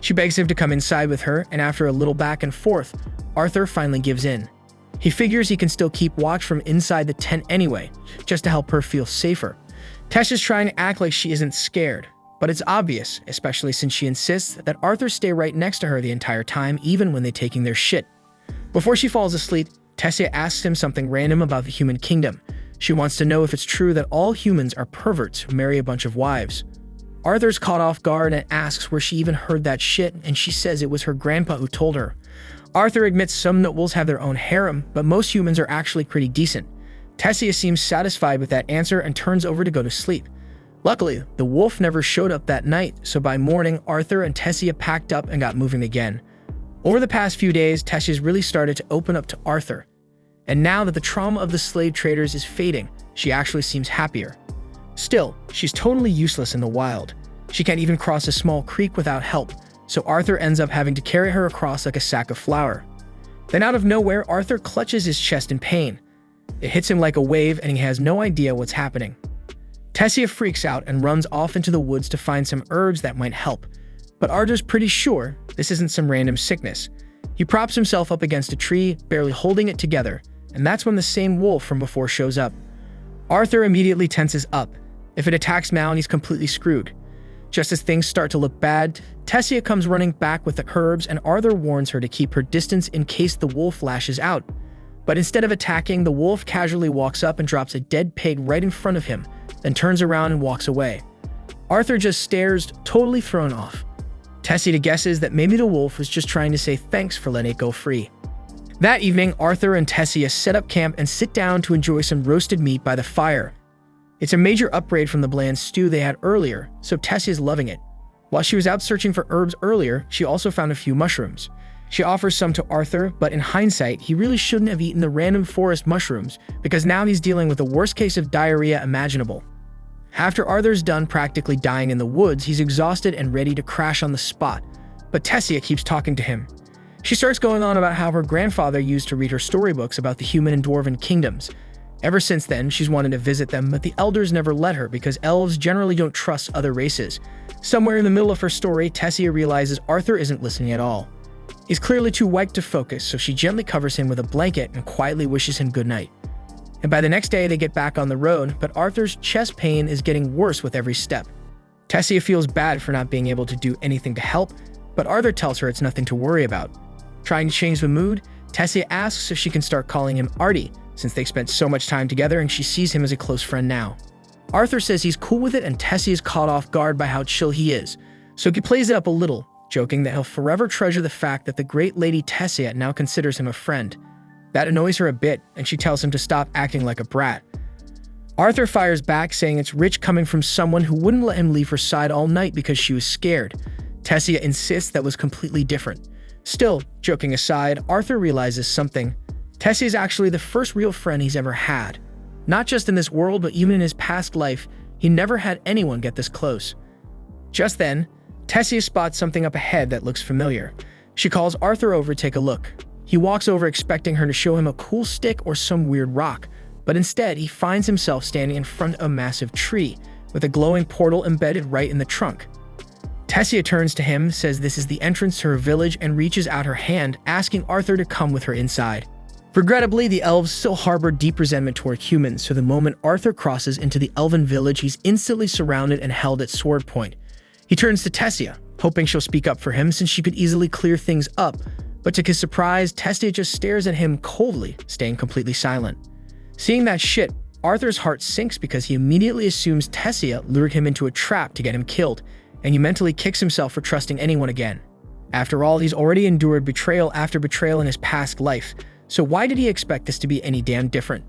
She begs him to come inside with her, and after a little back and forth, Arthur finally gives in. He figures he can still keep watch from inside the tent anyway, just to help her feel safer. Tessia's trying to act like she isn't scared, but it's obvious, especially since she insists that Arthur stay right next to her the entire time, even when they're taking their shit. Before she falls asleep, Tessia asks him something random about the human kingdom. She wants to know if it's true that all humans are perverts who marry a bunch of wives. Arthur's caught off guard and asks where she even heard that shit, and she says it was her grandpa who told her. Arthur admits some nobles have their own harem, but most humans are actually pretty decent. Tessia seems satisfied with that answer and turns over to go to sleep. Luckily, the wolf never showed up that night, so by morning, Arthur and Tessia packed up and got moving again. Over the past few days, Tessia's really started to open up to Arthur. And now that the trauma of the slave traders is fading, she actually seems happier. Still, she's totally useless in the wild. She can't even cross a small creek without help, so Arthur ends up having to carry her across like a sack of flour. Then out of nowhere, Arthur clutches his chest in pain. It hits him like a wave and he has no idea what's happening. Tessia freaks out and runs off into the woods to find some herbs that might help. But Arthur's pretty sure this isn't some random sickness. He props himself up against a tree, barely holding it together, and that's when the same wolf from before shows up. Arthur immediately tenses up. If it attacks now, he's completely screwed. Just as things start to look bad, Tessia comes running back with the herbs and Arthur warns her to keep her distance in case the wolf lashes out. But instead of attacking, the wolf casually walks up and drops a dead pig right in front of him, then turns around and walks away. Arthur just stares, totally thrown off. Tessia guesses that maybe the wolf was just trying to say thanks for letting it go free. That evening, Arthur and Tessia set up camp and sit down to enjoy some roasted meat by the fire. It's a major upgrade from the bland stew they had earlier, so Tessia's loving it. While she was out searching for herbs earlier, she also found a few mushrooms. She offers some to Arthur, but in hindsight, he really shouldn't have eaten the random forest mushrooms because now he's dealing with the worst case of diarrhea imaginable. After Arthur's done practically dying in the woods, he's exhausted and ready to crash on the spot, but Tessia keeps talking to him. She starts going on about how her grandfather used to read her storybooks about the human and dwarven kingdoms. Ever since then, she's wanted to visit them, but the elders never let her because elves generally don't trust other races. Somewhere in the middle of her story, Tessia realizes Arthur isn't listening at all. He's clearly too wiped to focus, so she gently covers him with a blanket and quietly wishes him good night. And by the next day, they get back on the road, but Arthur's chest pain is getting worse with every step. Tessia feels bad for not being able to do anything to help, but Arthur tells her it's nothing to worry about. Trying to change the mood, Tessia asks if she can start calling him Artie, since they've spent so much time together and she sees him as a close friend now. Arthur says he's cool with it and Tessia is caught off guard by how chill he is, so he plays it up a little, joking that he'll forever treasure the fact that the great lady Tessia now considers him a friend. That annoys her a bit, and she tells him to stop acting like a brat. Arthur fires back, saying it's rich coming from someone who wouldn't let him leave her side all night because she was scared. Tessia insists that was completely different. Still, joking aside, Arthur realizes something. Tessia is actually the first real friend he's ever had. Not just in this world, but even in his past life, he never had anyone get this close. Just then, Tessia spots something up ahead that looks familiar. She calls Arthur over to take a look. He walks over expecting her to show him a cool stick or some weird rock, but instead he finds himself standing in front of a massive tree with a glowing portal embedded right in the trunk. Tessia turns to him, says this is the entrance to her village, and reaches out her hand, asking Arthur to come with her inside. Regrettably, the elves still harbor deep resentment toward humans, so the moment Arthur crosses into the elven village, he's instantly surrounded and held at sword point. He turns to Tessia, hoping she'll speak up for him since she could easily clear things up, but to his surprise, Tessia just stares at him coldly, staying completely silent. Seeing that shit, Arthur's heart sinks because he immediately assumes Tessia lured him into a trap to get him killed, and he mentally kicks himself for trusting anyone again. After all, he's already endured betrayal after betrayal in his past life, so why did he expect this to be any damn different?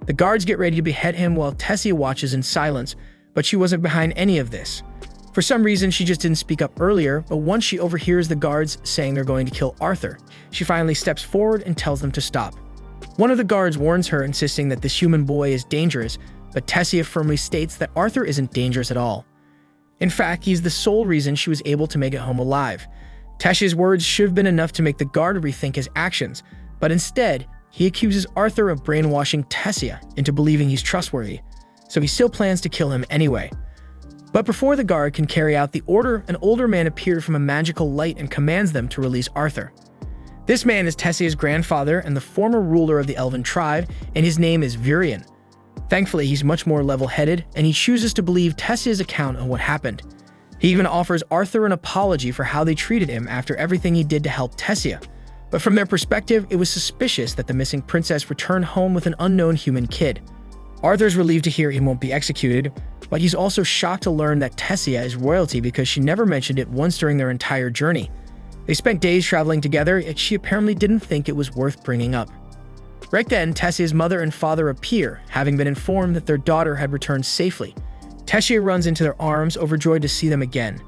The guards get ready to behead him while Tessia watches in silence, but she wasn't behind any of this. For some reason, she just didn't speak up earlier, but once she overhears the guards saying they're going to kill Arthur, she finally steps forward and tells them to stop. One of the guards warns her, insisting that this human boy is dangerous, but Tessia firmly states that Arthur isn't dangerous at all. In fact, he's the sole reason she was able to make it home alive. Tessia's words should have been enough to make the guard rethink his actions, but instead, he accuses Arthur of brainwashing Tessia into believing he's trustworthy, so he still plans to kill him anyway. But before the guard can carry out the order, an older man appeared from a magical light and commands them to release Arthur. This man is Tessia's grandfather and the former ruler of the elven tribe, and his name is Virion. Thankfully, he's much more level-headed, and he chooses to believe Tessia's account of what happened. He even offers Arthur an apology for how they treated him after everything he did to help Tessia. But from their perspective, it was suspicious that the missing princess returned home with an unknown human kid. Arthur's relieved to hear he won't be executed, but he's also shocked to learn that Tessia is royalty because she never mentioned it once during their entire journey. They spent days traveling together, yet she apparently didn't think it was worth bringing up. Right then, Tessia's mother and father appear, having been informed that their daughter had returned safely. Tessia runs into their arms, overjoyed to see them again.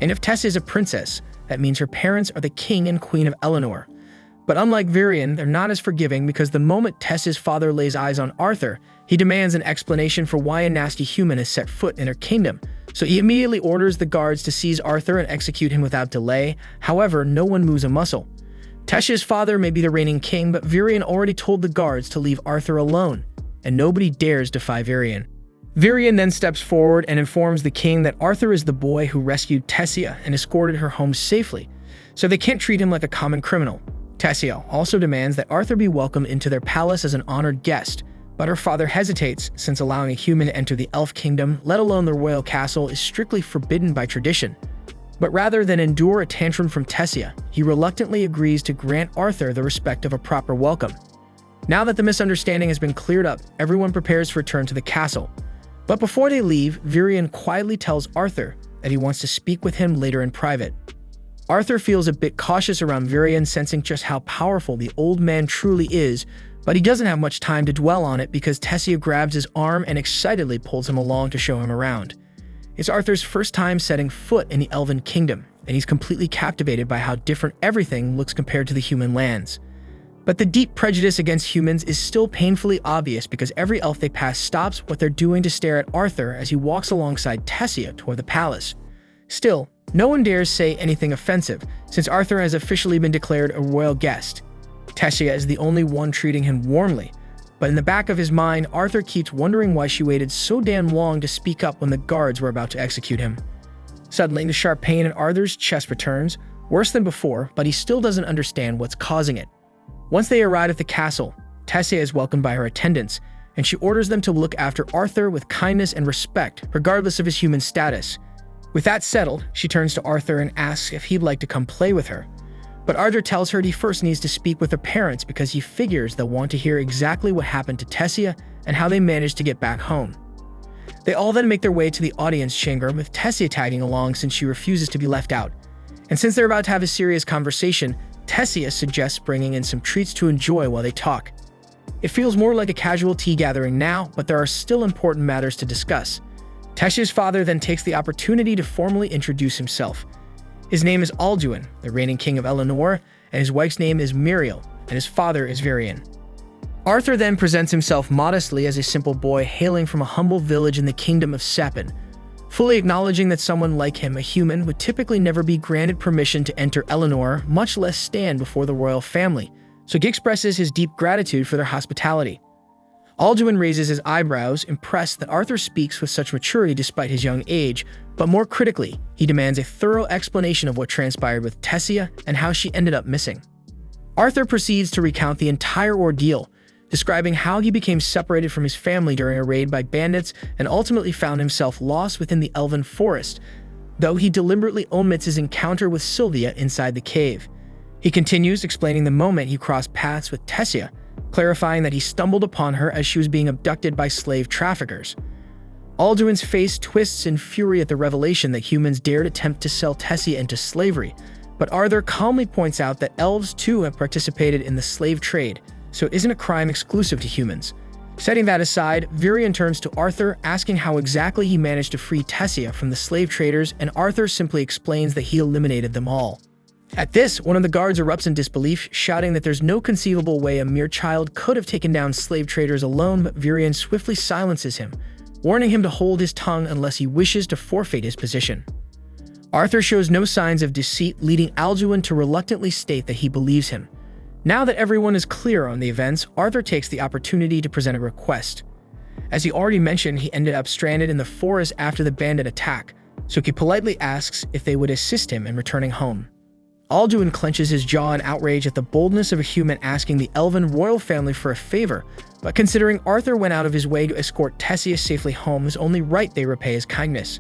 And if Tessia is a princess, that means her parents are the king and queen of Eleanor. But unlike Virion, they're not as forgiving because the moment Tessia's father lays eyes on Arthur, he demands an explanation for why a nasty human has set foot in her kingdom. So he immediately orders the guards to seize Arthur and execute him without delay. However, no one moves a muscle. Tessia's father may be the reigning king, but Virion already told the guards to leave Arthur alone, and nobody dares defy Virion. Virion then steps forward and informs the king that Arthur is the boy who rescued Tessia and escorted her home safely, so they can't treat him like a common criminal. Tessia also demands that Arthur be welcomed into their palace as an honored guest, but her father hesitates since allowing a human to enter the elf kingdom, let alone the royal castle, is strictly forbidden by tradition. But rather than endure a tantrum from Tessia, he reluctantly agrees to grant Arthur the respect of a proper welcome. Now that the misunderstanding has been cleared up, everyone prepares to return to the castle. But before they leave, Virion quietly tells Arthur that he wants to speak with him later in private. Arthur feels a bit cautious around Virion, sensing just how powerful the old man truly is, but he doesn't have much time to dwell on it because Tessia grabs his arm and excitedly pulls him along to show him around. It's Arthur's first time setting foot in the Elven Kingdom, and he's completely captivated by how different everything looks compared to the human lands. But the deep prejudice against humans is still painfully obvious because every elf they pass stops what they're doing to stare at Arthur as he walks alongside Tessia toward the palace. Still, no one dares say anything offensive, since Arthur has officially been declared a royal guest. Tessia is the only one treating him warmly, but in the back of his mind, Arthur keeps wondering why she waited so damn long to speak up when the guards were about to execute him. Suddenly, the sharp pain in Arthur's chest returns, worse than before, but he still doesn't understand what's causing it. Once they arrive at the castle, Tessia is welcomed by her attendants, and she orders them to look after Arthur with kindness and respect, regardless of his human status. With that settled, she turns to Arthur and asks if he'd like to come play with her. But Arthur tells her he first needs to speak with her parents because he figures they'll want to hear exactly what happened to Tessia and how they managed to get back home. They all then make their way to the audience chamber, with Tessia tagging along since she refuses to be left out. And since they're about to have a serious conversation, Tessia suggests bringing in some treats to enjoy while they talk. It feels more like a casual tea gathering now, but there are still important matters to discuss. Tessia's father then takes the opportunity to formally introduce himself. His name is Alduin, the reigning king of Eleanor, and his wife's name is Muriel, and his father is Virion. Arthur then presents himself modestly as a simple boy hailing from a humble village in the kingdom of Sapin, fully acknowledging that someone like him, a human, would typically never be granted permission to enter Eleanor, much less stand before the royal family, so he expresses his deep gratitude for their hospitality. Alduin raises his eyebrows, impressed that Arthur speaks with such maturity despite his young age, but more critically, he demands a thorough explanation of what transpired with Tessia and how she ended up missing. Arthur proceeds to recount the entire ordeal, describing how he became separated from his family during a raid by bandits and ultimately found himself lost within the elven forest, though he deliberately omits his encounter with Sylvia inside the cave. He continues explaining the moment he crossed paths with Tessia, clarifying that he stumbled upon her as she was being abducted by slave traffickers. Alduin's face twists in fury at the revelation that humans dared attempt to sell Tessia into slavery, but Arthur calmly points out that elves too have participated in the slave trade, so it isn't a crime exclusive to humans. Setting that aside, Virion turns to Arthur, asking how exactly he managed to free Tessia from the slave traders, and Arthur simply explains that he eliminated them all. At this, one of the guards erupts in disbelief, shouting that there's no conceivable way a mere child could have taken down slave traders alone, but Virion swiftly silences him, warning him to hold his tongue unless he wishes to forfeit his position. Arthur shows no signs of deceit, leading Alduin to reluctantly state that he believes him. Now that everyone is clear on the events, Arthur takes the opportunity to present a request. As he already mentioned, he ended up stranded in the forest after the bandit attack, so he politely asks if they would assist him in returning home. Alduin clenches his jaw in outrage at the boldness of a human asking the elven royal family for a favor, but considering Arthur went out of his way to escort Tessia safely home, it's only right they repay his kindness.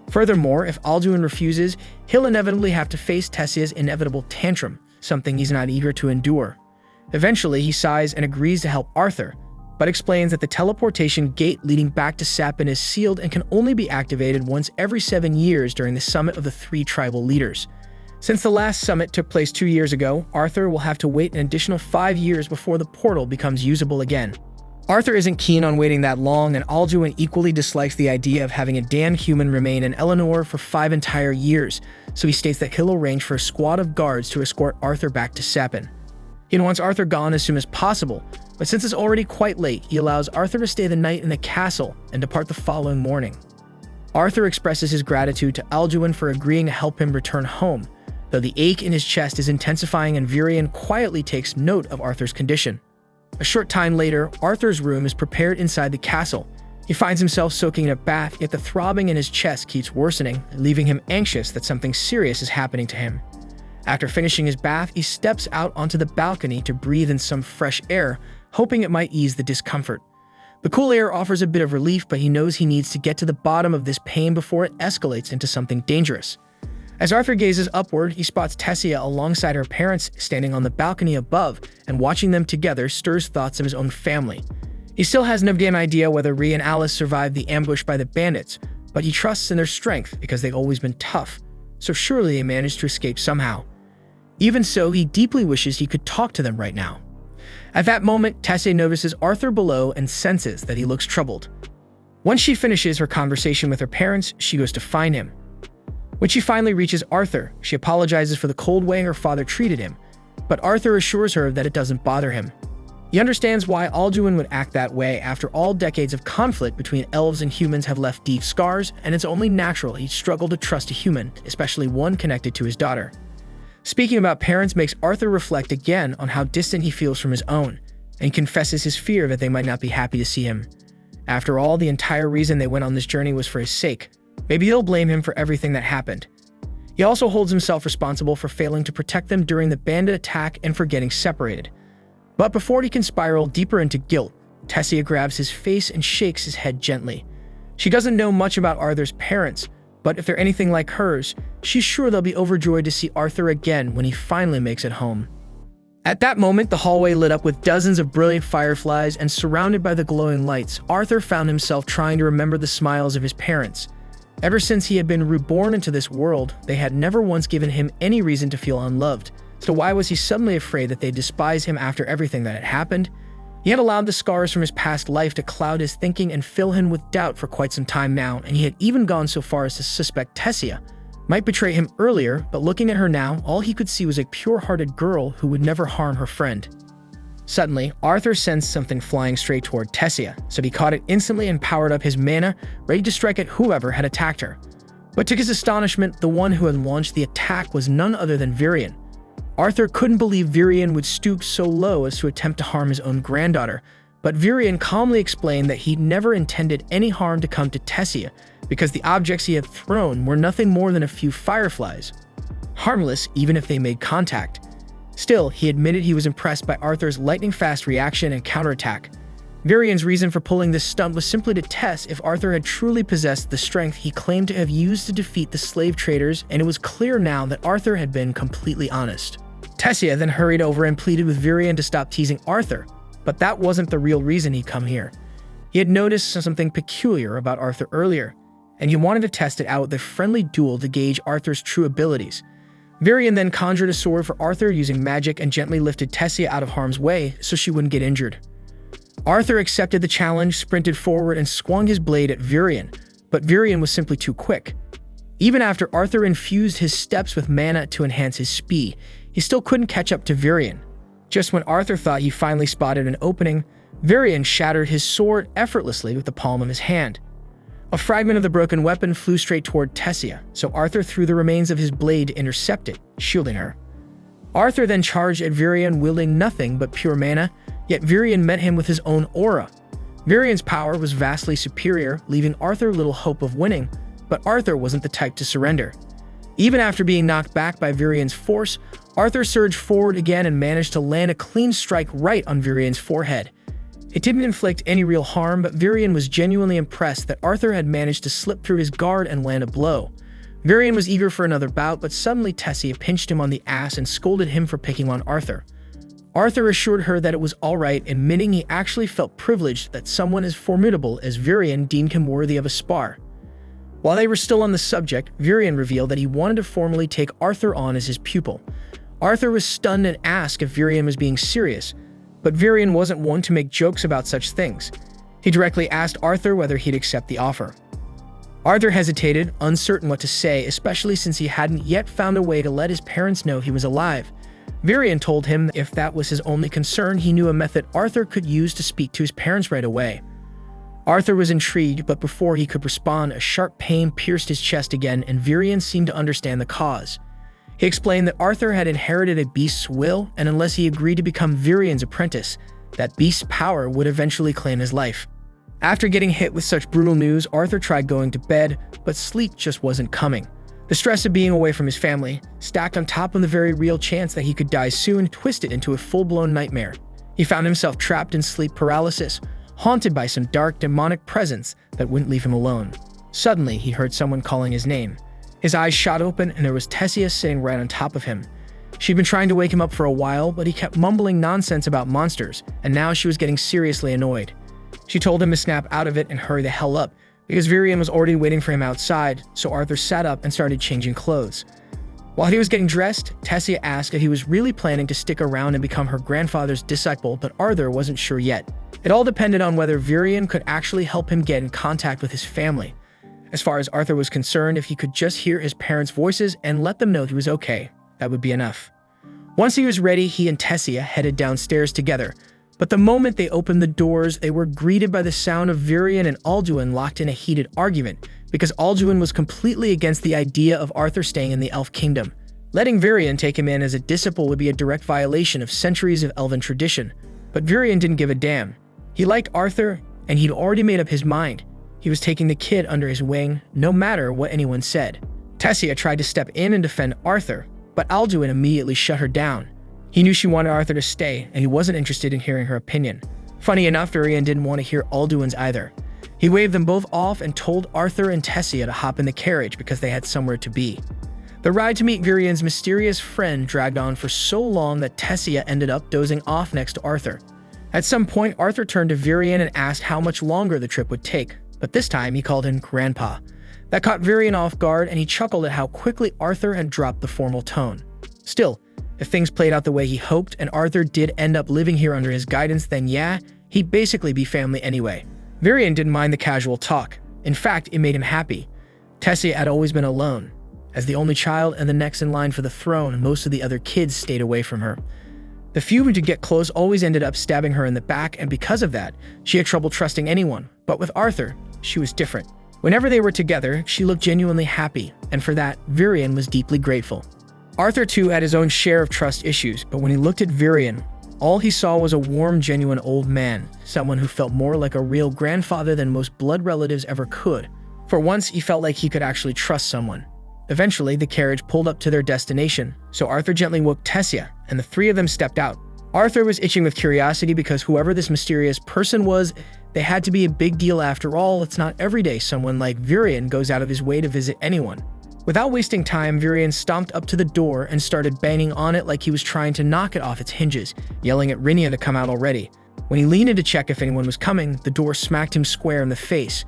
Furthermore, if Alduin refuses, he'll inevitably have to face Tessia's inevitable tantrum, something he's not eager to endure. Eventually, he sighs and agrees to help Arthur, but explains that the teleportation gate leading back to Sapin is sealed and can only be activated once every 7 years during the summit of the 3 tribal leaders. Since the last summit took place 2 years ago, Arthur will have to wait an additional 5 years before the portal becomes usable again. Arthur isn't keen on waiting that long, and Alduin equally dislikes the idea of having a damned human remain in Eleanor for 5 entire years, so he states that he'll arrange for a squad of guards to escort Arthur back to Sepin. He wants Arthur gone as soon as possible, but since it's already quite late, he allows Arthur to stay the night in the castle and depart the following morning. Arthur expresses his gratitude to Alduin for agreeing to help him return home, though the ache in his chest is intensifying and Virion quietly takes note of Arthur's condition. A short time later, Arthur's room is prepared inside the castle. He finds himself soaking in a bath, yet the throbbing in his chest keeps worsening, leaving him anxious that something serious is happening to him. After finishing his bath, he steps out onto the balcony to breathe in some fresh air, hoping it might ease the discomfort. The cool air offers a bit of relief, but he knows he needs to get to the bottom of this pain before it escalates into something dangerous. As Arthur gazes upward, he spots Tessia alongside her parents standing on the balcony above, and watching them together stirs thoughts of his own family. He still has no damn idea whether Rhea and Alice survived the ambush by the bandits, but he trusts in their strength because they've always been tough, so surely they managed to escape somehow. Even so, he deeply wishes he could talk to them right now. At that moment, Tessia notices Arthur below and senses that he looks troubled. Once she finishes her conversation with her parents, she goes to find him. When she finally reaches Arthur, she apologizes for the cold way her father treated him, but Arthur assures her that it doesn't bother him. He understands why Alduin would act that way after all decades of conflict between elves and humans have left deep scars, and it's only natural he'd struggle to trust a human, especially one connected to his daughter. Speaking about parents makes Arthur reflect again on how distant he feels from his own, and confesses his fear that they might not be happy to see him. After all, the entire reason they went on this journey was for his sake. Maybe he'll blame him for everything that happened. He also holds himself responsible for failing to protect them during the bandit attack and for getting separated. But before he can spiral deeper into guilt, Tessia grabs his face and shakes his head gently. She doesn't know much about Arthur's parents, but if they're anything like hers, she's sure they'll be overjoyed to see Arthur again when he finally makes it home. At that moment, the hallway lit up with dozens of brilliant fireflies, and surrounded by the glowing lights, Arthur found himself trying to remember the smiles of his parents. Ever since he had been reborn into this world, they had never once given him any reason to feel unloved. So why was he suddenly afraid that they'd despise him after everything that had happened? He had allowed the scars from his past life to cloud his thinking and fill him with doubt for quite some time now, and he had even gone so far as to suspect Tessia might betray him earlier, but looking at her now, all he could see was a pure-hearted girl who would never harm her friend. Suddenly, Arthur sensed something flying straight toward Tessia, so he caught it instantly and powered up his mana, ready to strike at whoever had attacked her. But to his astonishment, the one who had launched the attack was none other than Virion. Arthur couldn't believe Virion would stoop so low as to attempt to harm his own granddaughter, but Virion calmly explained that he'd never intended any harm to come to Tessia, because the objects he had thrown were nothing more than a few fireflies, harmless even if they made contact. Still, he admitted he was impressed by Arthur's lightning-fast reaction and counterattack. Virion's reason for pulling this stunt was simply to test if Arthur had truly possessed the strength he claimed to have used to defeat the slave traders, and it was clear now that Arthur had been completely honest. Tessia then hurried over and pleaded with Virion to stop teasing Arthur, but that wasn't the real reason he'd come here. He had noticed something peculiar about Arthur earlier, and he wanted to test it out with a friendly duel to gauge Arthur's true abilities. Virion then conjured a sword for Arthur using magic and gently lifted Tessia out of harm's way so she wouldn't get injured. Arthur accepted the challenge, sprinted forward, and swung his blade at Virion, but Virion was simply too quick. Even after Arthur infused his steps with mana to enhance his speed, he still couldn't catch up to Virion. Just when Arthur thought he finally spotted an opening, Virion shattered his sword effortlessly with the palm of his hand. A fragment of the broken weapon flew straight toward Tessia, so Arthur threw the remains of his blade to intercept it, shielding her. Arthur then charged at Virion wielding nothing but pure mana, yet Virion met him with his own aura. Virion's power was vastly superior, leaving Arthur little hope of winning, but Arthur wasn't the type to surrender. Even after being knocked back by Virion's force, Arthur surged forward again and managed to land a clean strike right on Virion's forehead. It didn't inflict any real harm, but Virion was genuinely impressed that Arthur had managed to slip through his guard and land a blow. Virion was eager for another bout, but suddenly Tessia pinched him on the ass and scolded him for picking on Arthur. Arthur assured her that it was alright, admitting he actually felt privileged that someone as formidable as Virion deemed him worthy of a spar. While they were still on the subject, Virion revealed that he wanted to formally take Arthur on as his pupil. Arthur was stunned and asked if Virion was being serious, But Virion wasn't one to make jokes about such things. He directly asked Arthur whether he'd accept the offer. Arthur hesitated, uncertain what to say, especially since he hadn't yet found a way to let his parents know he was alive. Virion told him that if that was his only concern, he knew a method Arthur could use to speak to his parents right away. Arthur was intrigued, but before he could respond, a sharp pain pierced his chest again, and Virion seemed to understand the cause. He explained that Arthur had inherited a beast's will, and unless he agreed to become Virion's apprentice, that beast's power would eventually claim his life. After getting hit with such brutal news, Arthur tried going to bed, but sleep just wasn't coming. The stress of being away from his family, stacked on top of the very real chance that he could die soon, twisted into a full-blown nightmare. He found himself trapped in sleep paralysis, haunted by some dark, demonic presence that wouldn't leave him alone. Suddenly, he heard someone calling his name. His eyes shot open, and there was Tessia sitting right on top of him. She'd been trying to wake him up for a while, but he kept mumbling nonsense about monsters, and now she was getting seriously annoyed. She told him to snap out of it and hurry the hell up, because Virion was already waiting for him outside, so Arthur sat up and started changing clothes. While he was getting dressed, Tessia asked if he was really planning to stick around and become her grandfather's disciple, but Arthur wasn't sure yet. It all depended on whether Virion could actually help him get in contact with his family. As far as Arthur was concerned, if he could just hear his parents' voices and let them know he was okay, that would be enough. Once he was ready, he and Tessia headed downstairs together. But the moment they opened the doors, they were greeted by the sound of Virion and Alduin locked in a heated argument, because Alduin was completely against the idea of Arthur staying in the Elf Kingdom. Letting Virion take him in as a disciple would be a direct violation of centuries of elven tradition. But Virion didn't give a damn. He liked Arthur, and he'd already made up his mind. He was taking the kid under his wing, no matter what anyone said. Tessia tried to step in and defend Arthur, but Alduin immediately shut her down. He knew she wanted Arthur to stay, and he wasn't interested in hearing her opinion. Funny enough, Virion didn't want to hear Alduin's either. He waved them both off and told Arthur and Tessia to hop in the carriage because they had somewhere to be. The ride to meet Virion's mysterious friend dragged on for so long that Tessia ended up dozing off next to Arthur. At some point, Arthur turned to Virion and asked how much longer the trip would take, but this time he called him Grandpa. That caught Virion off guard, and he chuckled at how quickly Arthur had dropped the formal tone. Still, if things played out the way he hoped and Arthur did end up living here under his guidance, then yeah, he'd basically be family anyway. Virion didn't mind the casual talk. In fact, it made him happy. Tessia had always been alone. As the only child and the next in line for the throne, most of the other kids stayed away from her. The few who did get close always ended up stabbing her in the back, and because of that, she had trouble trusting anyone. But with Arthur, she was different. Whenever they were together, she looked genuinely happy, and for that, Virion was deeply grateful. Arthur too had his own share of trust issues, but when he looked at Virion, all he saw was a warm, genuine old man, someone who felt more like a real grandfather than most blood relatives ever could. For once, he felt like he could actually trust someone. Eventually, the carriage pulled up to their destination, so Arthur gently woke Tessia, and the three of them stepped out. Arthur was itching with curiosity because whoever this mysterious person was, they had to be a big deal after all. It's not every day someone like Virion goes out of his way to visit anyone. Without wasting time, Virion stomped up to the door and started banging on it like he was trying to knock it off its hinges, yelling at Rinia to come out already. When he leaned in to check if anyone was coming, the door smacked him square in the face.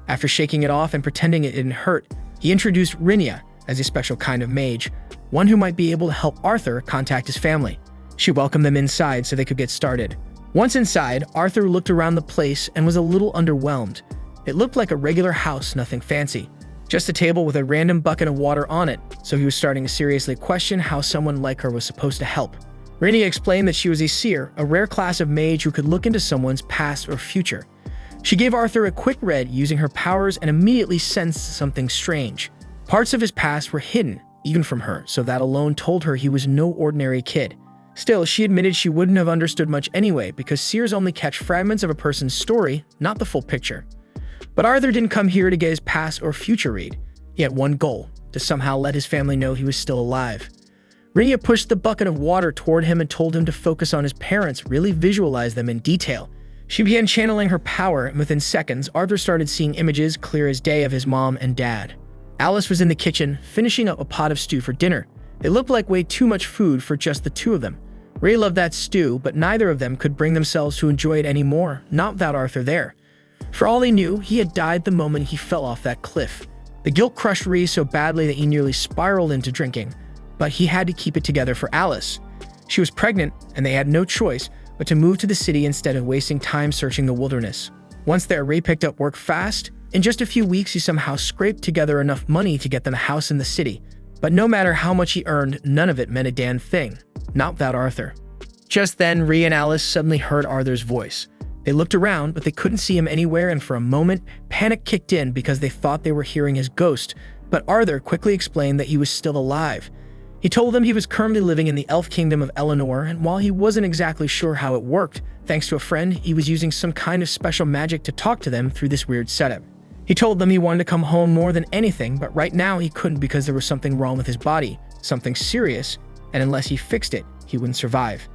After shaking it off and pretending it didn't hurt, he introduced Rinia as a special kind of mage, one who might be able to help Arthur contact his family. She welcomed them inside so they could get started. Once inside, Arthur looked around the place and was a little underwhelmed. It looked like a regular house, nothing fancy. Just a table with a random bucket of water on it, so he was starting to seriously question how someone like her was supposed to help. Rinia explained that she was a seer, a rare class of mage who could look into someone's past or future. She gave Arthur a quick read using her powers and immediately sensed something strange. Parts of his past were hidden, even from her, so that alone told her he was no ordinary kid. Still, she admitted she wouldn't have understood much anyway because seers only catch fragments of a person's story, not the full picture. But Arthur didn't come here to get his past or future read. He had one goal, to somehow let his family know he was still alive. Rinia pushed the bucket of water toward him and told him to focus on his parents, really visualize them in detail. She began channeling her power, and within seconds, Arthur started seeing images clear as day of his mom and dad. Alice was in the kitchen, finishing up a pot of stew for dinner. It looked like way too much food for just the two of them. Ray loved that stew, but neither of them could bring themselves to enjoy it anymore, not without Arthur there. For all he knew, he had died the moment he fell off that cliff. The guilt crushed Rhys so badly that he nearly spiraled into drinking, but he had to keep it together for Alice. She was pregnant, and they had no choice but to move to the city instead of wasting time searching the wilderness. Once there, Ray picked up work fast. In just a few weeks, he somehow scraped together enough money to get them a house in the city. But no matter how much he earned, none of it meant a damn thing. Not without Arthur. Just then, Ray and Alice suddenly heard Arthur's voice. They looked around, but they couldn't see him anywhere, and for a moment, panic kicked in because they thought they were hearing his ghost. But Arthur quickly explained that he was still alive. He told them he was currently living in the elf kingdom of Eleanor, and while he wasn't exactly sure how it worked, thanks to a friend, he was using some kind of special magic to talk to them through this weird setup. He told them he wanted to come home more than anything, but right now he couldn't because there was something wrong with his body, something serious, and unless he fixed it, he wouldn't survive.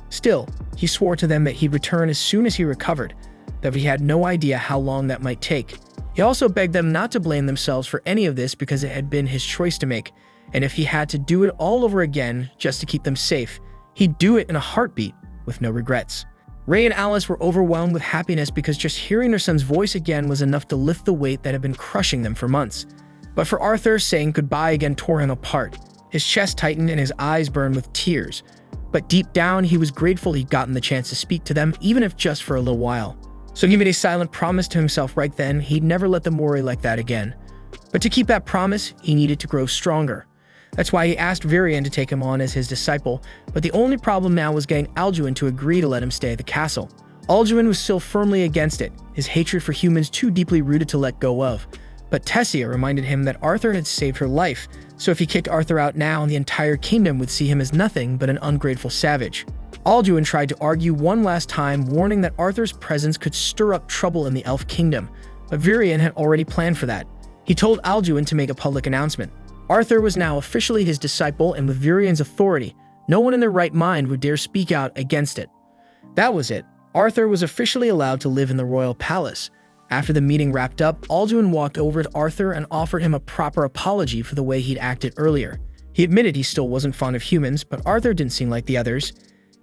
Still, he swore to them that he'd return as soon as he recovered, though he had no idea how long that might take. He also begged them not to blame themselves for any of this because it had been his choice to make, and if he had to do it all over again just to keep them safe, he'd do it in a heartbeat with no regrets. Ray and Alice were overwhelmed with happiness because just hearing their son's voice again was enough to lift the weight that had been crushing them for months. But for Arthur, saying goodbye again tore him apart. His chest tightened and his eyes burned with tears. But deep down, he was grateful he'd gotten the chance to speak to them, even if just for a little while. So he made a silent promise to himself right then he'd never let them worry like that again. But to keep that promise, he needed to grow stronger. That's why he asked Virion to take him on as his disciple, but the only problem now was getting Alduin to agree to let him stay at the castle. Alduin was still firmly against it, his hatred for humans too deeply rooted to let go of. But Tessia reminded him that Arthur had saved her life, so if he kicked Arthur out now, the entire kingdom would see him as nothing but an ungrateful savage. Alduin tried to argue one last time, warning that Arthur's presence could stir up trouble in the elf kingdom, but Virion had already planned for that. He told Alduin to make a public announcement. Arthur was now officially his disciple, and with Virion's authority, no one in their right mind would dare speak out against it. That was it. Arthur was officially allowed to live in the royal palace. After the meeting wrapped up, Alduin walked over to Arthur and offered him a proper apology for the way he'd acted earlier. He admitted he still wasn't fond of humans, but Arthur didn't seem like the others.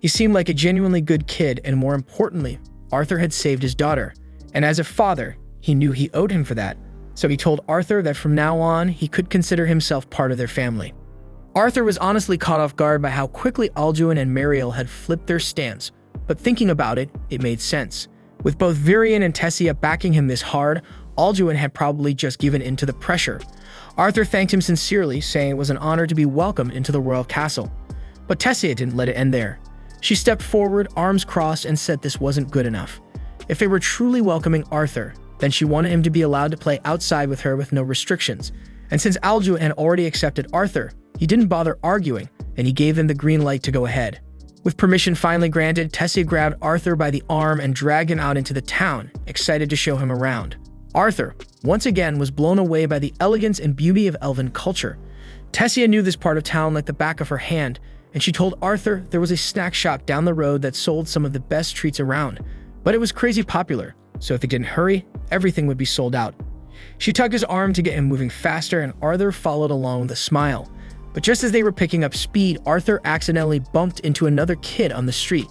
He seemed like a genuinely good kid, and more importantly, Arthur had saved his daughter. And as a father, he knew he owed him for that. So he told Arthur that from now on, he could consider himself part of their family. Arthur was honestly caught off guard by how quickly Alduin and Mariel had flipped their stance, but thinking about it, it made sense. With both Virion and Tessia backing him this hard, Alduin had probably just given in to the pressure. Arthur thanked him sincerely, saying it was an honor to be welcomed into the royal castle. But Tessia didn't let it end there. She stepped forward, arms crossed, and said this wasn't good enough. If they were truly welcoming Arthur, then she wanted him to be allowed to play outside with her with no restrictions. And since Alduin had already accepted Arthur, he didn't bother arguing, and he gave them the green light to go ahead. With permission finally granted, Tessia grabbed Arthur by the arm and dragged him out into the town, excited to show him around. Arthur, once again, was blown away by the elegance and beauty of elven culture. Tessia knew this part of town like the back of her hand, and she told Arthur there was a snack shop down the road that sold some of the best treats around, but it was crazy popular, so if he didn't hurry, everything would be sold out. She tugged his arm to get him moving faster, and Arthur followed along with a smile. But just as they were picking up speed, Arthur accidentally bumped into another kid on the street.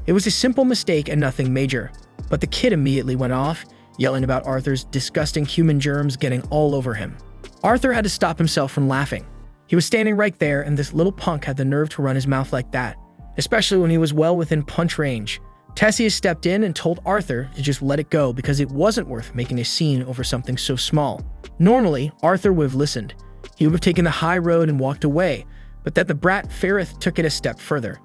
It was a simple mistake and nothing major, but the kid immediately went off, yelling about Arthur's disgusting human germs getting all over him. Arthur had to stop himself from laughing. He was standing right there, and this little punk had the nerve to run his mouth like that, especially when he was well within punch range. Tessia stepped in and told Arthur to just let it go because it wasn't worth making a scene over something so small. Normally, Arthur would have listened. He would have taken the high road and walked away, but that the brat Ferrith took it a step further.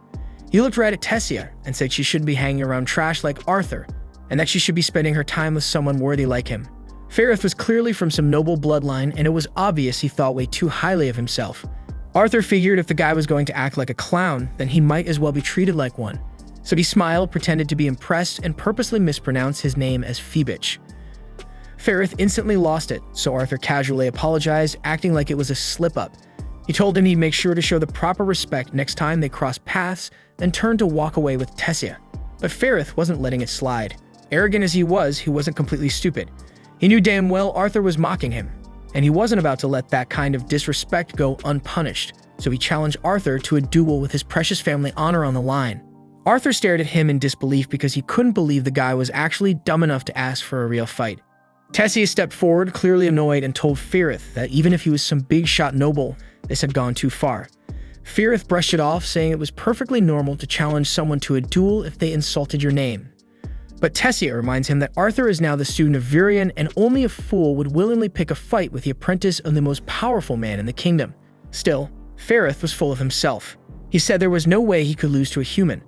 He looked right at Tessia and said she shouldn't be hanging around trash like Arthur, and that she should be spending her time with someone worthy like him. Ferrith was clearly from some noble bloodline, and it was obvious he thought way too highly of himself. Arthur figured if the guy was going to act like a clown, then he might as well be treated like one. So he smiled, pretended to be impressed, and purposely mispronounced his name as Phoebich. Ferrith instantly lost it, so Arthur casually apologized, acting like it was a slip-up. He told him he'd make sure to show the proper respect next time they crossed paths, then turned to walk away with Tessia. But Ferrith wasn't letting it slide. Arrogant as he wasn't completely stupid. He knew damn well Arthur was mocking him, and he wasn't about to let that kind of disrespect go unpunished, so he challenged Arthur to a duel with his precious family honor on the line. Arthur stared at him in disbelief because he couldn't believe the guy was actually dumb enough to ask for a real fight. Tessia stepped forward, clearly annoyed, and told Ferrith that even if he was some big-shot noble, this had gone too far. Ferrith brushed it off, saying it was perfectly normal to challenge someone to a duel if they insulted your name. But Tessia reminds him that Arthur is now the student of Virion, and only a fool would willingly pick a fight with the apprentice of the most powerful man in the kingdom. Still, Ferrith was full of himself. He said there was no way he could lose to a human.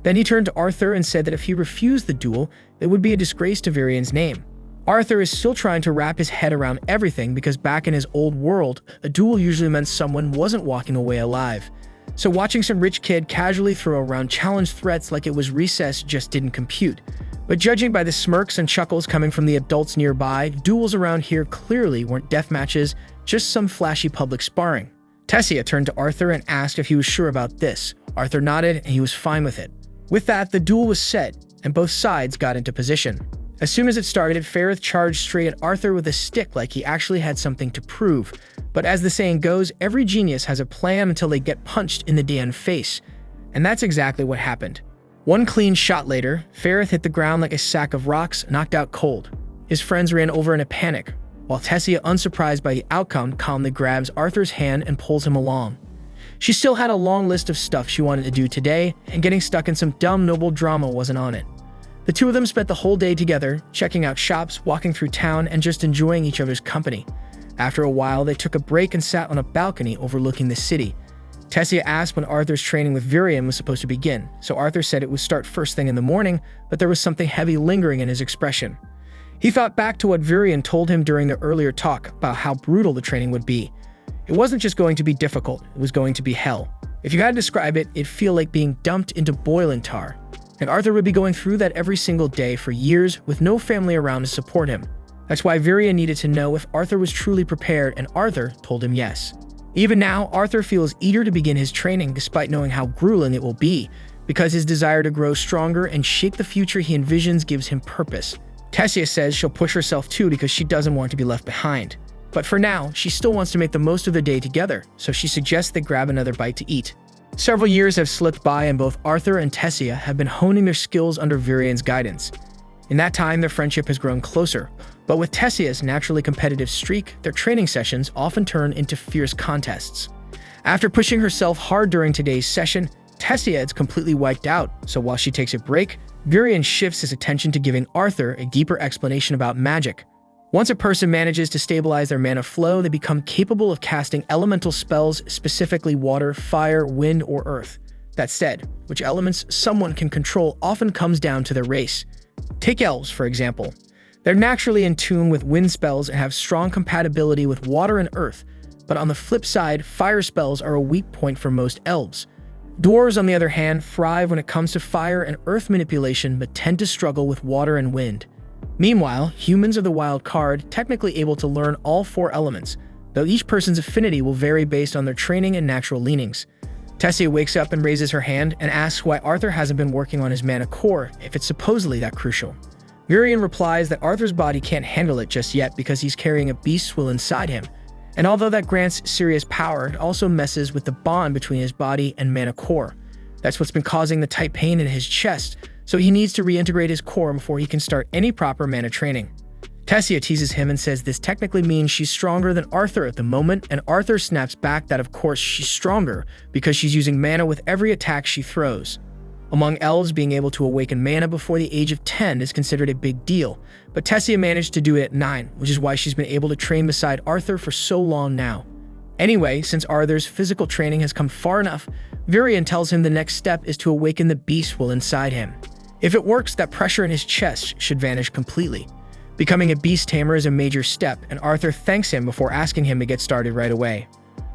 Then he turned to Arthur and said that if he refused the duel, it would be a disgrace to Virion's name. Arthur is still trying to wrap his head around everything because back in his old world, a duel usually meant someone wasn't walking away alive. So watching some rich kid casually throw around challenge threats like it was recess just didn't compute. But judging by the smirks and chuckles coming from the adults nearby, duels around here clearly weren't death matches, just some flashy public sparring. Tessia turned to Arthur and asked if he was sure about this. Arthur nodded and he was fine with it. With that, the duel was set, and both sides got into position. As soon as it started, Ferrith charged straight at Arthur with a stick like he actually had something to prove. But as the saying goes, every genius has a plan until they get punched in the damn face. And that's exactly what happened. One clean shot later, Ferrith hit the ground like a sack of rocks, knocked out cold. His friends ran over in a panic, while Tessia, unsurprised by the outcome, calmly grabs Arthur's hand and pulls him along. She still had a long list of stuff she wanted to do today, and getting stuck in some dumb noble drama wasn't on it. The two of them spent the whole day together, checking out shops, walking through town, and just enjoying each other's company. After a while, they took a break and sat on a balcony overlooking the city. Tessia asked when Arthur's training with Virion was supposed to begin, so Arthur said it would start first thing in the morning, but there was something heavy lingering in his expression. He thought back to what Virion told him during the earlier talk about how brutal the training would be. It wasn't just going to be difficult, it was going to be hell. If you had to describe it, it'd feel like being dumped into boiling tar. And Arthur would be going through that every single day for years with no family around to support him. That's why Virion needed to know if Arthur was truly prepared, and Arthur told him yes. Even now, Arthur feels eager to begin his training despite knowing how grueling it will be, because his desire to grow stronger and shape the future he envisions gives him purpose. Tessia says she'll push herself too because she doesn't want to be left behind. But for now, she still wants to make the most of the day together, so she suggests they grab another bite to eat. Several years have slipped by and both Arthur and Tessia have been honing their skills under Virion's guidance. In that time, their friendship has grown closer, but with Tessia's naturally competitive streak, their training sessions often turn into fierce contests. After pushing herself hard during today's session, Tessia is completely wiped out, so while she takes a break, Virion shifts his attention to giving Arthur a deeper explanation about magic. Once a person manages to stabilize their mana flow, they become capable of casting elemental spells, specifically water, fire, wind, or earth. That said, which elements someone can control often comes down to their race. Take elves, for example. They're naturally in tune with wind spells and have strong compatibility with water and earth, but on the flip side, fire spells are a weak point for most elves. Dwarves, on the other hand, thrive when it comes to fire and earth manipulation but tend to struggle with water and wind. Meanwhile, humans are the wild card, technically able to learn all four elements, though each person's affinity will vary based on their training and natural leanings. Tessia wakes up and raises her hand and asks why Arthur hasn't been working on his mana core if it's supposedly that crucial. Virion replies that Arthur's body can't handle it just yet because he's carrying a beast will inside him, and although that grants serious power, it also messes with the bond between his body and mana core. That's what's been causing the tight pain in his chest, so he needs to reintegrate his core before he can start any proper mana training. Tessia teases him and says this technically means she's stronger than Arthur at the moment, and Arthur snaps back that of course she's stronger because she's using mana with every attack she throws. Among elves, being able to awaken mana before the age of 10 is considered a big deal, but Tessia managed to do it at 9, which is why she's been able to train beside Arthur for so long now. Anyway, since Arthur's physical training has come far enough, Virion tells him the next step is to awaken the beast will inside him. If it works, that pressure in his chest should vanish completely. Becoming a beast tamer is a major step, and Arthur thanks him before asking him to get started right away.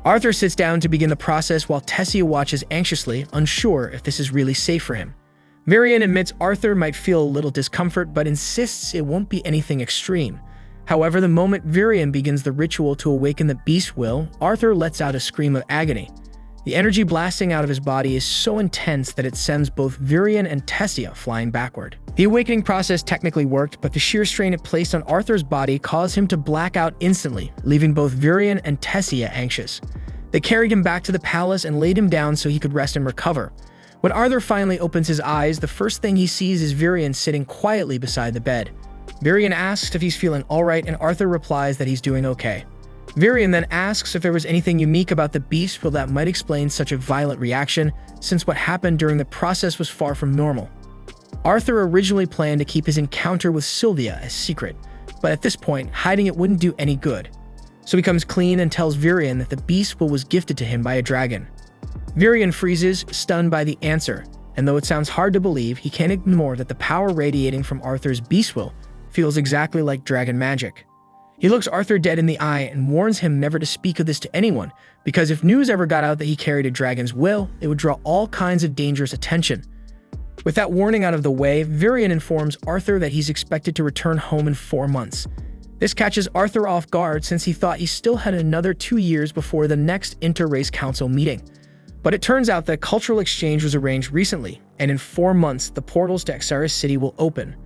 Arthur sits down to begin the process while Tessia watches anxiously, unsure if this is really safe for him. Virion admits Arthur might feel a little discomfort, but insists it won't be anything extreme. However, the moment Virion begins the ritual to awaken the beast will, Arthur lets out a scream of agony. The energy blasting out of his body is so intense that it sends both Virion and Tessia flying backward. The awakening process technically worked, but the sheer strain it placed on Arthur's body caused him to black out instantly, leaving both Virion and Tessia anxious. They carried him back to the palace and laid him down so he could rest and recover. When Arthur finally opens his eyes, the first thing he sees is Virion sitting quietly beside the bed. Virion asks if he's feeling alright, and Arthur replies that he's doing okay. Varian then asks if there was anything unique about the beast will that might explain such a violent reaction, since what happened during the process was far from normal. Arthur originally planned to keep his encounter with Sylvia a secret, but at this point, hiding it wouldn't do any good. So he comes clean and tells Varian that the beast will was gifted to him by a dragon. Varian freezes, stunned by the answer, and though it sounds hard to believe, he can't ignore that the power radiating from Arthur's beast will feels exactly like dragon magic. He looks Arthur dead in the eye and warns him never to speak of this to anyone, because if news ever got out that he carried a dragon's will, it would draw all kinds of dangerous attention. With that warning out of the way, Varian informs Arthur that he's expected to return home in 4 months. This catches Arthur off guard since he thought he still had another 2 years before the next inter-race council meeting. But it turns out that cultural exchange was arranged recently, and in 4 months, the portals to Xaris City will open.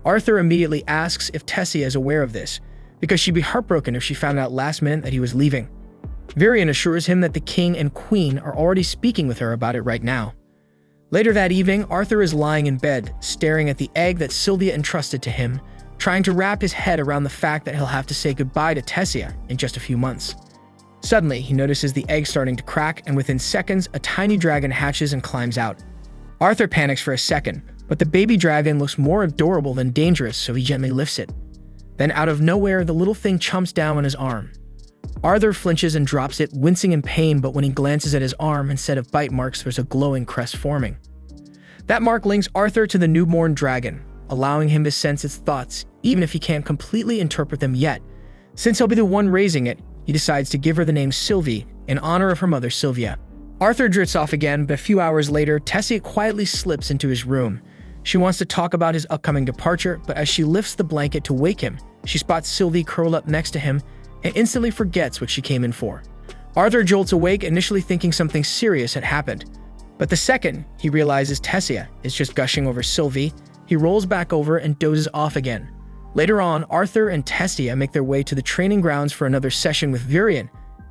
Arthur immediately asks if Tessia is aware of this, because she'd be heartbroken if she found out last minute that he was leaving. Varian assures him that the king and queen are already speaking with her about it right now. Later that evening, Arthur is lying in bed, staring at the egg that Sylvia entrusted to him, trying to wrap his head around the fact that he'll have to say goodbye to Tessia in just a few months. Suddenly, he notices the egg starting to crack, and within seconds, a tiny dragon hatches and climbs out. Arthur panics for a second, but the baby dragon looks more adorable than dangerous, so he gently lifts it. Then out of nowhere, the little thing chomps down on his arm. Arthur flinches and drops it, wincing in pain, but when he glances at his arm, instead of bite marks, there's a glowing crest forming. That mark links Arthur to the newborn dragon, allowing him to sense its thoughts, even if he can't completely interpret them yet. Since he'll be the one raising it, he decides to give her the name Sylvie, in honor of her mother Sylvia. Arthur drifts off again, but a few hours later, Tessia quietly slips into his room. She wants to talk about his upcoming departure, but as she lifts the blanket to wake him, she spots Sylvie curled up next to him and instantly forgets what she came in for. Arthur jolts awake, initially thinking something serious had happened. But the second he realizes Tessia is just gushing over Sylvie, he rolls back over and dozes off again. Later on, Arthur and Tessia make their way to the training grounds for another session with Varian,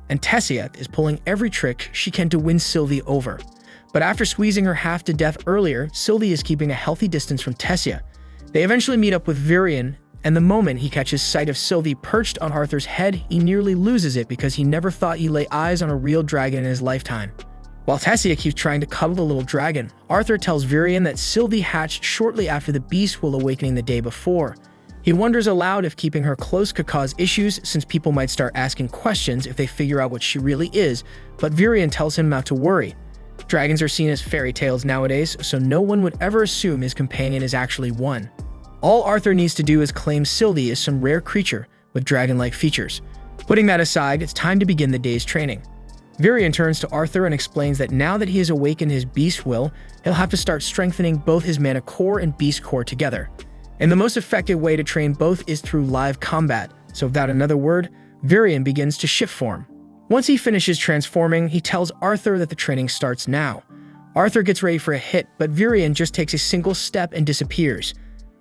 and Tessia is pulling every trick she can to win Sylvie over. But after squeezing her half to death earlier, Sylvie is keeping a healthy distance from Tessia. They eventually meet up with Varian, and the moment he catches sight of Sylvie perched on Arthur's head, he nearly loses it because he never thought he'd lay eyes on a real dragon in his lifetime. While Tessia keeps trying to cuddle the little dragon, Arthur tells Varian that Sylvie hatched shortly after the beast will awakening the day before. He wonders aloud if keeping her close could cause issues, since people might start asking questions if they figure out what she really is, but Varian tells him not to worry. Dragons are seen as fairy tales nowadays, so no one would ever assume his companion is actually one. All Arthur needs to do is claim Sylvie is some rare creature with dragon-like features. Putting that aside, it's time to begin the day's training. Varian turns to Arthur and explains that now that he has awakened his beast will, he'll have to start strengthening both his mana core and beast core together. And the most effective way to train both is through live combat, so without another word, Varian begins to shift form. Once he finishes transforming, he tells Arthur that the training starts now. Arthur gets ready for a hit, but Varian just takes a single step and disappears.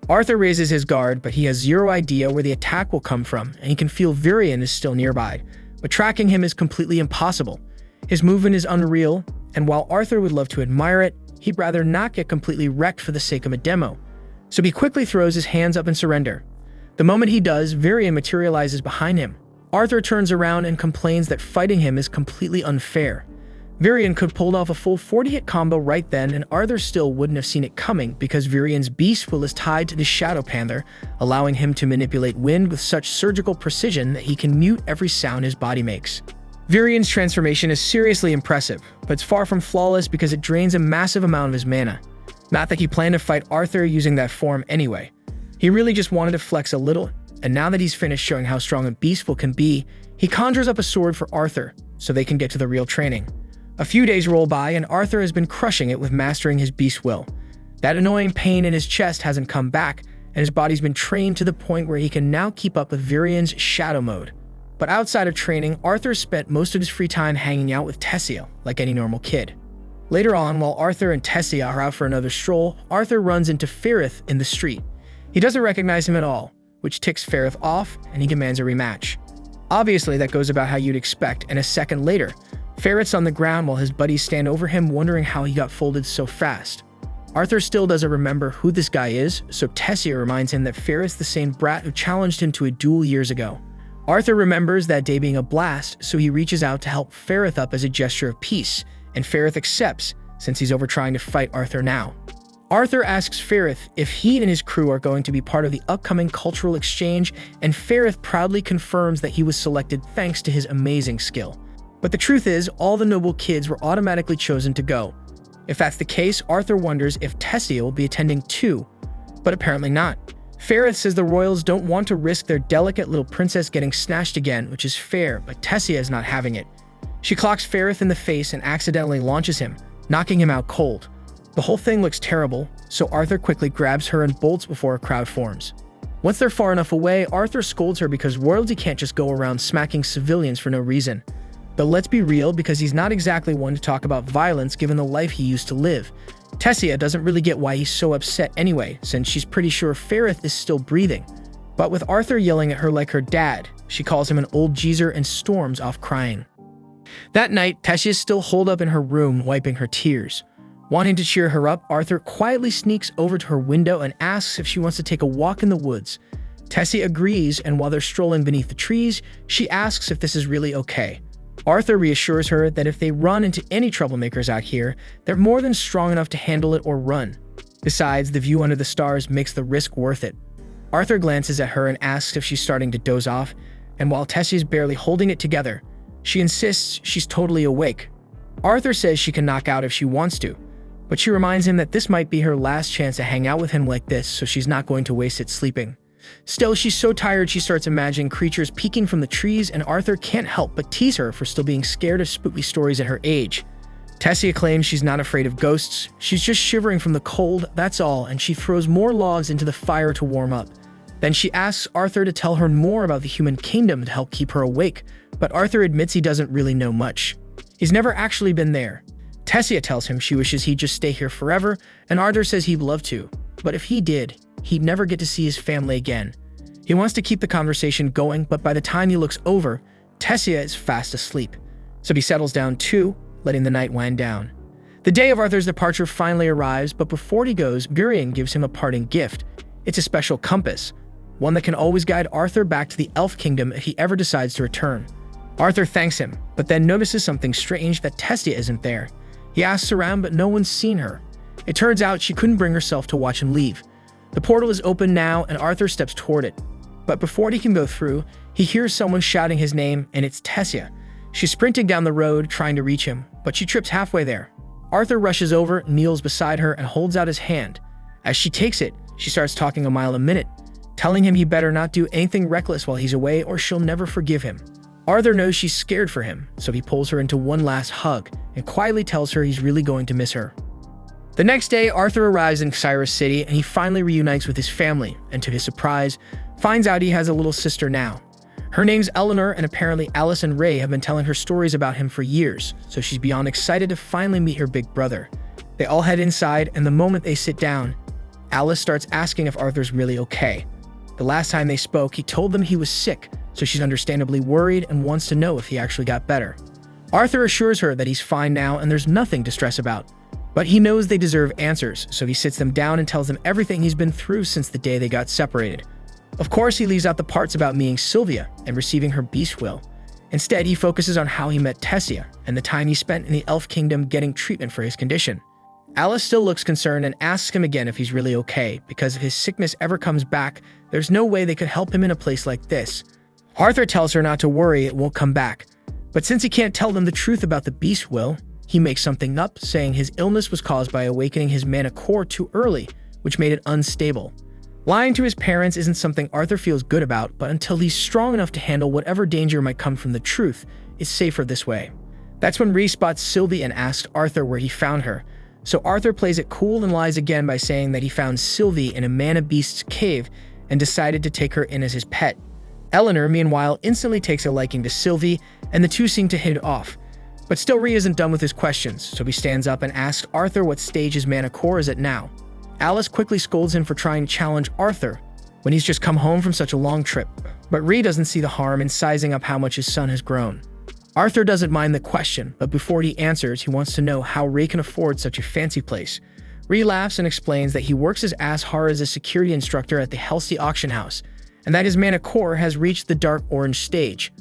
Arthur raises his guard, but he has zero idea where the attack will come from, and he can feel Varian is still nearby. But tracking him is completely impossible. His movement is unreal, and while Arthur would love to admire it, he'd rather not get completely wrecked for the sake of a demo. So he quickly throws his hands up in surrender. The moment he does, Varian materializes behind him. Arthur turns around and complains that fighting him is completely unfair. Varian could pull off a full 40-hit combo right then, and Arthur still wouldn't have seen it coming because Varian's beast will is tied to the Shadow Panther, allowing him to manipulate wind with such surgical precision that he can mute every sound his body makes. Varian's transformation is seriously impressive, but it's far from flawless because it drains a massive amount of his mana. Not that he planned to fight Arthur using that form anyway. He really just wanted to flex a little, and now that he's finished showing how strong a beastful can be, he conjures up a sword for Arthur so they can get to the real training. A few days roll by and Arthur has been crushing it with mastering his beast will. That annoying pain in his chest hasn't come back, and his body's been trained to the point where he can now keep up with Varian's shadow mode. But outside of training, Arthur spent most of his free time hanging out with Tessia, like any normal kid. Later on, while Arthur and Tessia are out for another stroll, Arthur runs into Ferrith in the street. He doesn't recognize him at all, which ticks Ferrith off, and he demands a rematch. Obviously, that goes about how you'd expect, and a second later, Ferrith's on the ground while his buddies stand over him wondering how he got folded so fast. Arthur still doesn't remember who this guy is, so Tessia reminds him that Ferrith's the same brat who challenged him to a duel years ago. Arthur remembers that day being a blast, so he reaches out to help Ferrith up as a gesture of peace, and Ferrith accepts, since he's over trying to fight Arthur now. Arthur asks Ferrith if he and his crew are going to be part of the upcoming cultural exchange, and Ferrith proudly confirms that he was selected thanks to his amazing skill. But the truth is, all the noble kids were automatically chosen to go. If that's the case, Arthur wonders if Tessia will be attending too, but apparently not. Ferrith says the royals don't want to risk their delicate little princess getting snatched again, which is fair, but Tessia is not having it. She clocks Ferrith in the face and accidentally launches him, knocking him out cold. The whole thing looks terrible, so Arthur quickly grabs her and bolts before a crowd forms. Once they're far enough away, Arthur scolds her because royalty can't just go around smacking civilians for no reason. But let's be real, because he's not exactly one to talk about violence given the life he used to live. Tessia doesn't really get why he's so upset anyway, since she's pretty sure Ferrith is still breathing. But with Arthur yelling at her like her dad, she calls him an old geezer and storms off crying. That night, Tessia is still holed up in her room, wiping her tears. Wanting to cheer her up, Arthur quietly sneaks over to her window and asks if she wants to take a walk in the woods. Tessia agrees, and while they're strolling beneath the trees, she asks if this is really okay. Arthur reassures her that if they run into any troublemakers out here, they're more than strong enough to handle it or run. Besides, the view under the stars makes the risk worth it. Arthur glances at her and asks if she's starting to doze off, and while Tessia's barely holding it together, she insists she's totally awake. Arthur says she can knock out if she wants to, but she reminds him that this might be her last chance to hang out with him like this, so she's not going to waste it sleeping. Still, she's so tired she starts imagining creatures peeking from the trees, and Arthur can't help but tease her for still being scared of spooky stories at her age. Tessia claims she's not afraid of ghosts, she's just shivering from the cold, that's all, and she throws more logs into the fire to warm up. Then she asks Arthur to tell her more about the human kingdom to help keep her awake, but Arthur admits he doesn't really know much. He's never actually been there. Tessia tells him she wishes he'd just stay here forever, and Arthur says he'd love to, but if he did, he'd never get to see his family again. He wants to keep the conversation going, but by the time he looks over, Tessia is fast asleep. So he settles down too, letting the night wind down. The day of Arthur's departure finally arrives, but before he goes, Gurion gives him a parting gift. It's a special compass, one that can always guide Arthur back to the Elf Kingdom if he ever decides to return. Arthur thanks him, but then notices something strange, that Tessia isn't there. He asks around, but no one's seen her. It turns out she couldn't bring herself to watch him leave. The portal is open now, and Arthur steps toward it. But before he can go through, he hears someone shouting his name, and it's Tessia. She's sprinting down the road, trying to reach him, but she trips halfway there. Arthur rushes over, kneels beside her, and holds out his hand. As she takes it, she starts talking a mile a minute, telling him he better not do anything reckless while he's away or she'll never forgive him. Arthur knows she's scared for him, so he pulls her into one last hug and quietly tells her he's really going to miss her. The next day, Arthur arrives in Cyrus City and he finally reunites with his family, and to his surprise, finds out he has a little sister now. Her name's Eleanor, and apparently Alice and Ray have been telling her stories about him for years, so she's beyond excited to finally meet her big brother. They all head inside, and the moment they sit down, Alice starts asking if Arthur's really okay. The last time they spoke, he told them he was sick, so she's understandably worried and wants to know if he actually got better. Arthur assures her that he's fine now and there's nothing to stress about. But he knows they deserve answers, so he sits them down and tells them everything he's been through since the day they got separated. Of course, he leaves out the parts about meeting Sylvia and receiving her beast will. Instead, he focuses on how he met Tessia and the time he spent in the Elf Kingdom getting treatment for his condition. Alice still looks concerned and asks him again if he's really okay, because if his sickness ever comes back, there's no way they could help him in a place like this. Arthur tells her not to worry, it won't come back. But since he can't tell them the truth about the beast will, he makes something up, saying his illness was caused by awakening his mana core too early, which made it unstable. Lying to his parents isn't something Arthur feels good about, but until he's strong enough to handle whatever danger might come from the truth, it's safer this way. That's when Rhys spots Sylvie and asks Arthur where he found her. So Arthur plays it cool and lies again by saying that he found Sylvie in a mana beast's cave and decided to take her in as his pet. Eleanor, meanwhile, instantly takes a liking to Sylvie, and the two seem to hit it off. But still, Rhys isn't done with his questions, so he stands up and asks Arthur what stage his mana core is at now. Alice quickly scolds him for trying to challenge Arthur when he's just come home from such a long trip, but Rhys doesn't see the harm in sizing up how much his son has grown. Arthur doesn't mind the question, but before he answers, he wants to know how Ray can afford such a fancy place. Rhys laughs and explains that he works his ass hard as a security instructor at the Helsey auction house, and that his mana core has reached the dark orange stage.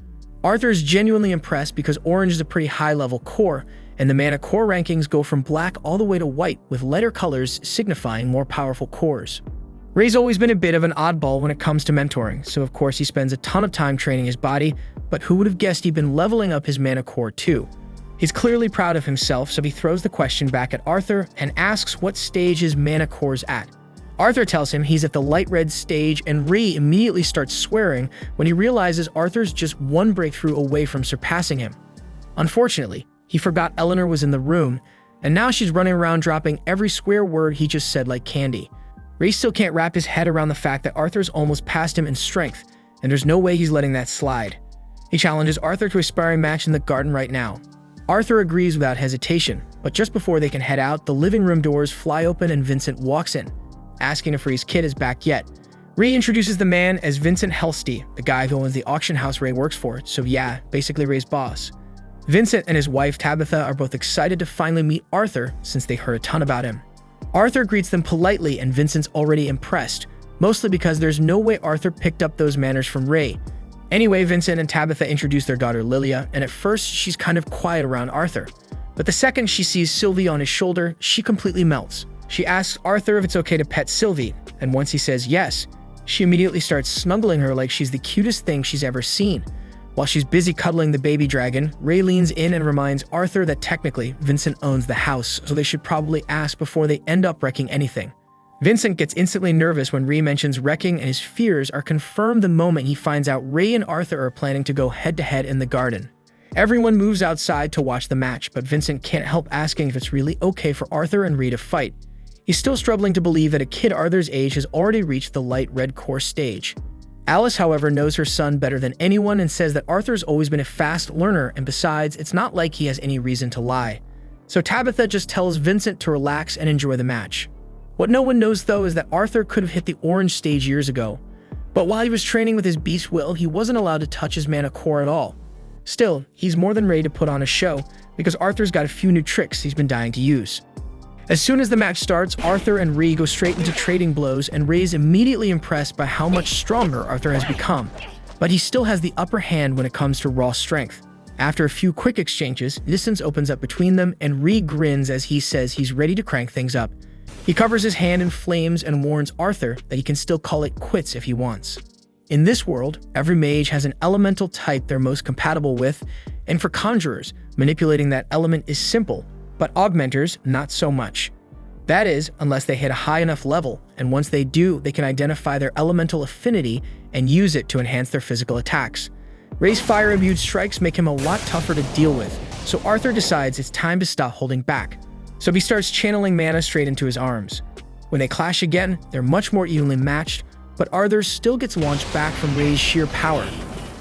Arthur is genuinely impressed because orange is a pretty high-level core, and the mana core rankings go from black all the way to white, with lighter colors signifying more powerful cores. Ray's always been a bit of an oddball when it comes to mentoring, so of course he spends a ton of time training his body, but who would have guessed he'd been leveling up his mana core too? He's clearly proud of himself, so he throws the question back at Arthur and asks what stage his mana core's at. Arthur tells him he's at the light red stage, and Ray immediately starts swearing when he realizes Arthur's just one breakthrough away from surpassing him. Unfortunately, he forgot Eleanor was in the room, and now she's running around dropping every swear word he just said like candy. Ray still can't wrap his head around the fact that Arthur's almost past him in strength, and there's no way he's letting that slide. He challenges Arthur to a sparring match in the garden right now. Arthur agrees without hesitation, but just before they can head out, the living room doors fly open and Vincent walks in, asking if Ray's kid is back yet. Ray introduces the man as Vincent Helsty, the guy who owns the auction house Ray works for, so yeah, basically Ray's boss. Vincent and his wife Tabitha are both excited to finally meet Arthur since they heard a ton about him. Arthur greets them politely and Vincent's already impressed, mostly because there's no way Arthur picked up those manners from Ray. Anyway, Vincent and Tabitha introduce their daughter Lilia, and at first she's kind of quiet around Arthur. But the second she sees Sylvie on his shoulder, she completely melts. She asks Arthur if it's okay to pet Sylvie, and once he says yes, she immediately starts snuggling her like she's the cutest thing she's ever seen. While she's busy cuddling the baby dragon, Ray leans in and reminds Arthur that technically Vincent owns the house, so they should probably ask before they end up wrecking anything. Vincent gets instantly nervous when Ray mentions wrecking, and his fears are confirmed the moment he finds out Ray and Arthur are planning to go head-to-head in the garden. Everyone moves outside to watch the match, but Vincent can't help asking if it's really okay for Arthur and Ray to fight. He's still struggling to believe that a kid Arthur's age has already reached the light red core stage. Alice, however, knows her son better than anyone and says that Arthur's always been a fast learner, and besides, it's not like he has any reason to lie. So Tabitha just tells Vincent to relax and enjoy the match. What no one knows, though, is that Arthur could have hit the orange stage years ago. But while he was training with his beast will, he wasn't allowed to touch his mana core at all. Still, he's more than ready to put on a show, because Arthur's got a few new tricks he's been dying to use. As soon as the match starts, Arthur and Ree go straight into trading blows, and Ray's immediately impressed by how much stronger Arthur has become. But he still has the upper hand when it comes to raw strength. After a few quick exchanges, distance opens up between them, and Ree grins as he says he's ready to crank things up. He covers his hand in flames and warns Arthur that he can still call it quits if he wants. In this world, every mage has an elemental type they're most compatible with, and for conjurers, manipulating that element is simple, but augmenters, not so much. That is, unless they hit a high enough level, and once they do, they can identify their elemental affinity and use it to enhance their physical attacks. Ray's fire-imbued strikes make him a lot tougher to deal with, so Arthur decides it's time to stop holding back. So he starts channeling mana straight into his arms. When they clash again, they're much more evenly matched, but Arthur still gets launched back from Ray's sheer power.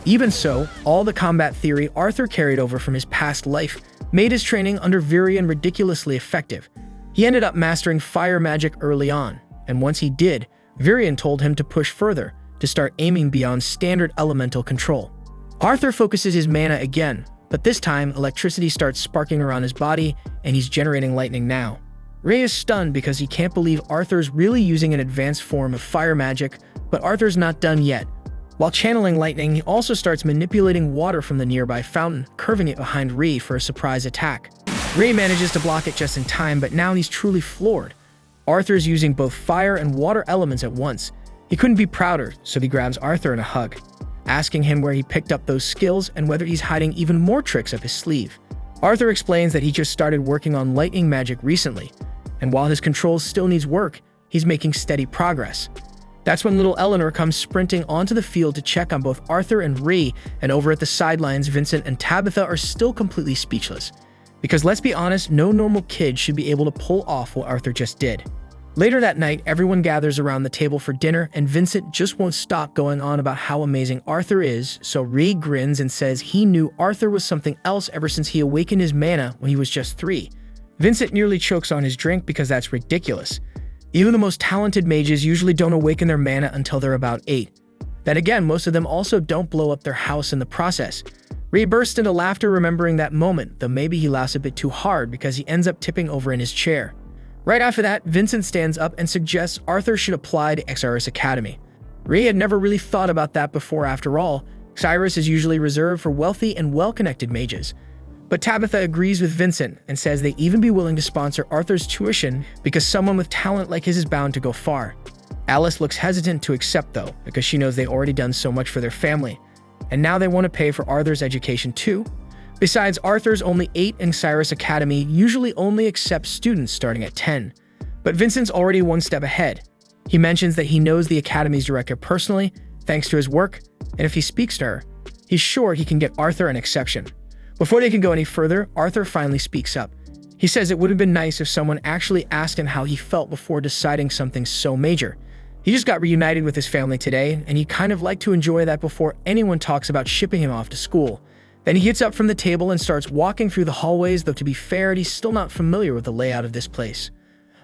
Even so, all the combat theory Arthur carried over from his past life made his training under Virion ridiculously effective. He ended up mastering fire magic early on, and once he did, Virion told him to push further, to start aiming beyond standard elemental control. Arthur focuses his mana again, but this time electricity starts sparking around his body, and he's generating lightning now. Ray is stunned because he can't believe Arthur's really using an advanced form of fire magic, but Arthur's not done yet. While channeling lightning, he also starts manipulating water from the nearby fountain, curving it behind Ray for a surprise attack. Ray manages to block it just in time, but now he's truly floored. Arthur's using both fire and water elements at once. He couldn't be prouder, so he grabs Arthur in a hug, asking him where he picked up those skills and whether he's hiding even more tricks up his sleeve. Arthur explains that he just started working on lightning magic recently, and while his control still needs work, he's making steady progress. That's when little Eleanor comes sprinting onto the field to check on both Arthur and Ray, and over at the sidelines, Vincent and Tabitha are still completely speechless. Because let's be honest, no normal kid should be able to pull off what Arthur just did. Later that night, everyone gathers around the table for dinner, and Vincent just won't stop going on about how amazing Arthur is, so Ray grins and says he knew Arthur was something else ever since he awakened his mana when he was just 3. Vincent nearly chokes on his drink because that's ridiculous. Even the most talented mages usually don't awaken their mana until they're about 8. Then again, most of them also don't blow up their house in the process. Ray bursts into laughter remembering that moment, though maybe he laughs a bit too hard because he ends up tipping over in his chair. Right after that, Vincent stands up and suggests Arthur should apply to XRS Academy. Ray had never really thought about that before. After all, Cyrus is usually reserved for wealthy and well-connected mages. But Tabitha agrees with Vincent and says they'd even be willing to sponsor Arthur's tuition because someone with talent like his is bound to go far. Alice looks hesitant to accept though, because she knows they've already done so much for their family, and now they want to pay for Arthur's education too. Besides, Arthur's only 8 and Cyrus Academy usually only accepts students starting at 10. But Vincent's already one step ahead. He mentions that he knows the Academy's director personally, thanks to his work, and if he speaks to her, he's sure he can get Arthur an exception. Before they can go any further, Arthur finally speaks up. He says it would have been nice if someone actually asked him how he felt before deciding something so major. He just got reunited with his family today, and he'd kind of like to enjoy that before anyone talks about shipping him off to school. Then he gets up from the table and starts walking through the hallways, though to be fair, he's still not familiar with the layout of this place.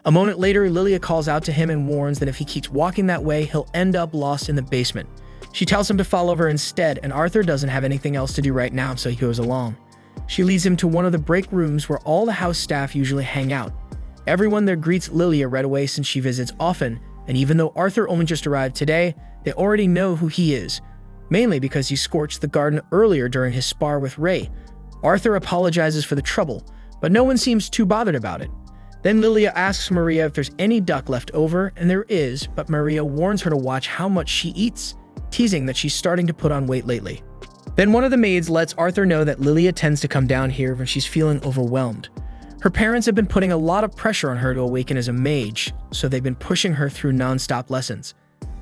A moment later, Lilia calls out to him and warns that if he keeps walking that way, he'll end up lost in the basement. She tells him to follow her instead, and Arthur doesn't have anything else to do right now, so he goes along. She leads him to one of the break rooms where all the house staff usually hang out. Everyone there greets Lilia right away since she visits often, and even though Arthur only just arrived today, they already know who he is, mainly because he scorched the garden earlier during his spar with Ray. Arthur apologizes for the trouble, but no one seems too bothered about it. Then Lilia asks Maria if there's any duck left over, and there is, but Maria warns her to watch how much she eats, teasing that she's starting to put on weight lately. Then one of the maids lets Arthur know that Lilia tends to come down here when she's feeling overwhelmed. Her parents have been putting a lot of pressure on her to awaken as a mage, so they've been pushing her through non-stop lessons.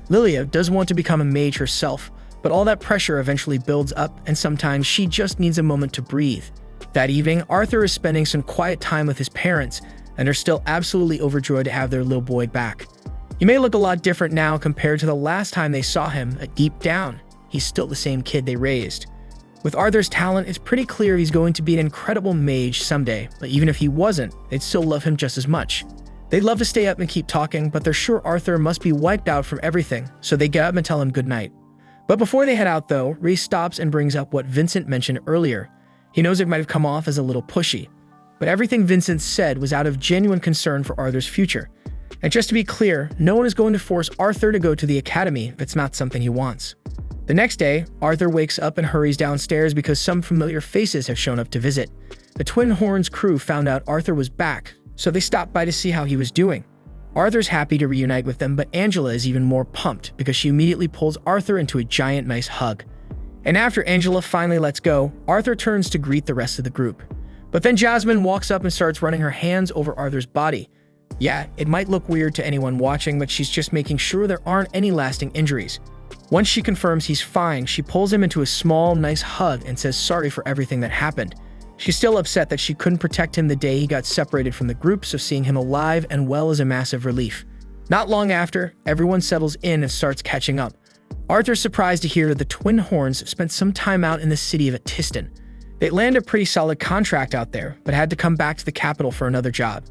Lilia does want to become a mage herself, but all that pressure eventually builds up, and sometimes she just needs a moment to breathe. That evening, Arthur is spending some quiet time with his parents, and they're still absolutely overjoyed to have their little boy back. He may look a lot different now compared to the last time they saw him, but deep down, he's still the same kid they raised. With Arthur's talent, it's pretty clear he's going to be an incredible mage someday, but even if he wasn't, they'd still love him just as much. They'd love to stay up and keep talking, but they're sure Arthur must be wiped out from everything, so they get up and tell him goodnight. But before they head out though, Rhys stops and brings up what Vincent mentioned earlier. He knows it might have come off as a little pushy, but everything Vincent said was out of genuine concern for Arthur's future. And just to be clear, no one is going to force Arthur to go to the academy if it's not something he wants. The next day, Arthur wakes up and hurries downstairs because some familiar faces have shown up to visit. The Twin Horns crew found out Arthur was back, so they stopped by to see how he was doing. Arthur's happy to reunite with them, but Angela is even more pumped because she immediately pulls Arthur into a giant nice hug. And after Angela finally lets go, Arthur turns to greet the rest of the group. But then Jasmine walks up and starts running her hands over Arthur's body. Yeah, it might look weird to anyone watching, but she's just making sure there aren't any lasting injuries. Once she confirms he's fine, she pulls him into a small, nice hug and says sorry for everything that happened. She's still upset that she couldn't protect him the day he got separated from the group, so seeing him alive and well is a massive relief. Not long after, everyone settles in and starts catching up. Arthur's surprised to hear that the Twin Horns spent some time out in the city of Atiston. They landed a pretty solid contract out there, but had to come back to the capital for another job.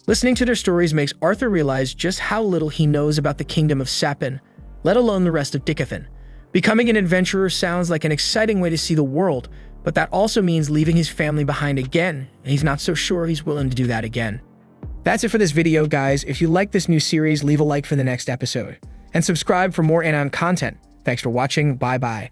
Listening to their stories makes Arthur realize just how little he knows about the kingdom of Sapin, let alone the rest of Dicathan. Becoming an adventurer sounds like an exciting way to see the world, but that also means leaving his family behind again, and he's not so sure he's willing to do that again. That's it for this video, guys. If you like this new series, leave a like for the next episode, and subscribe for more Anon content. Thanks for watching. Bye-bye.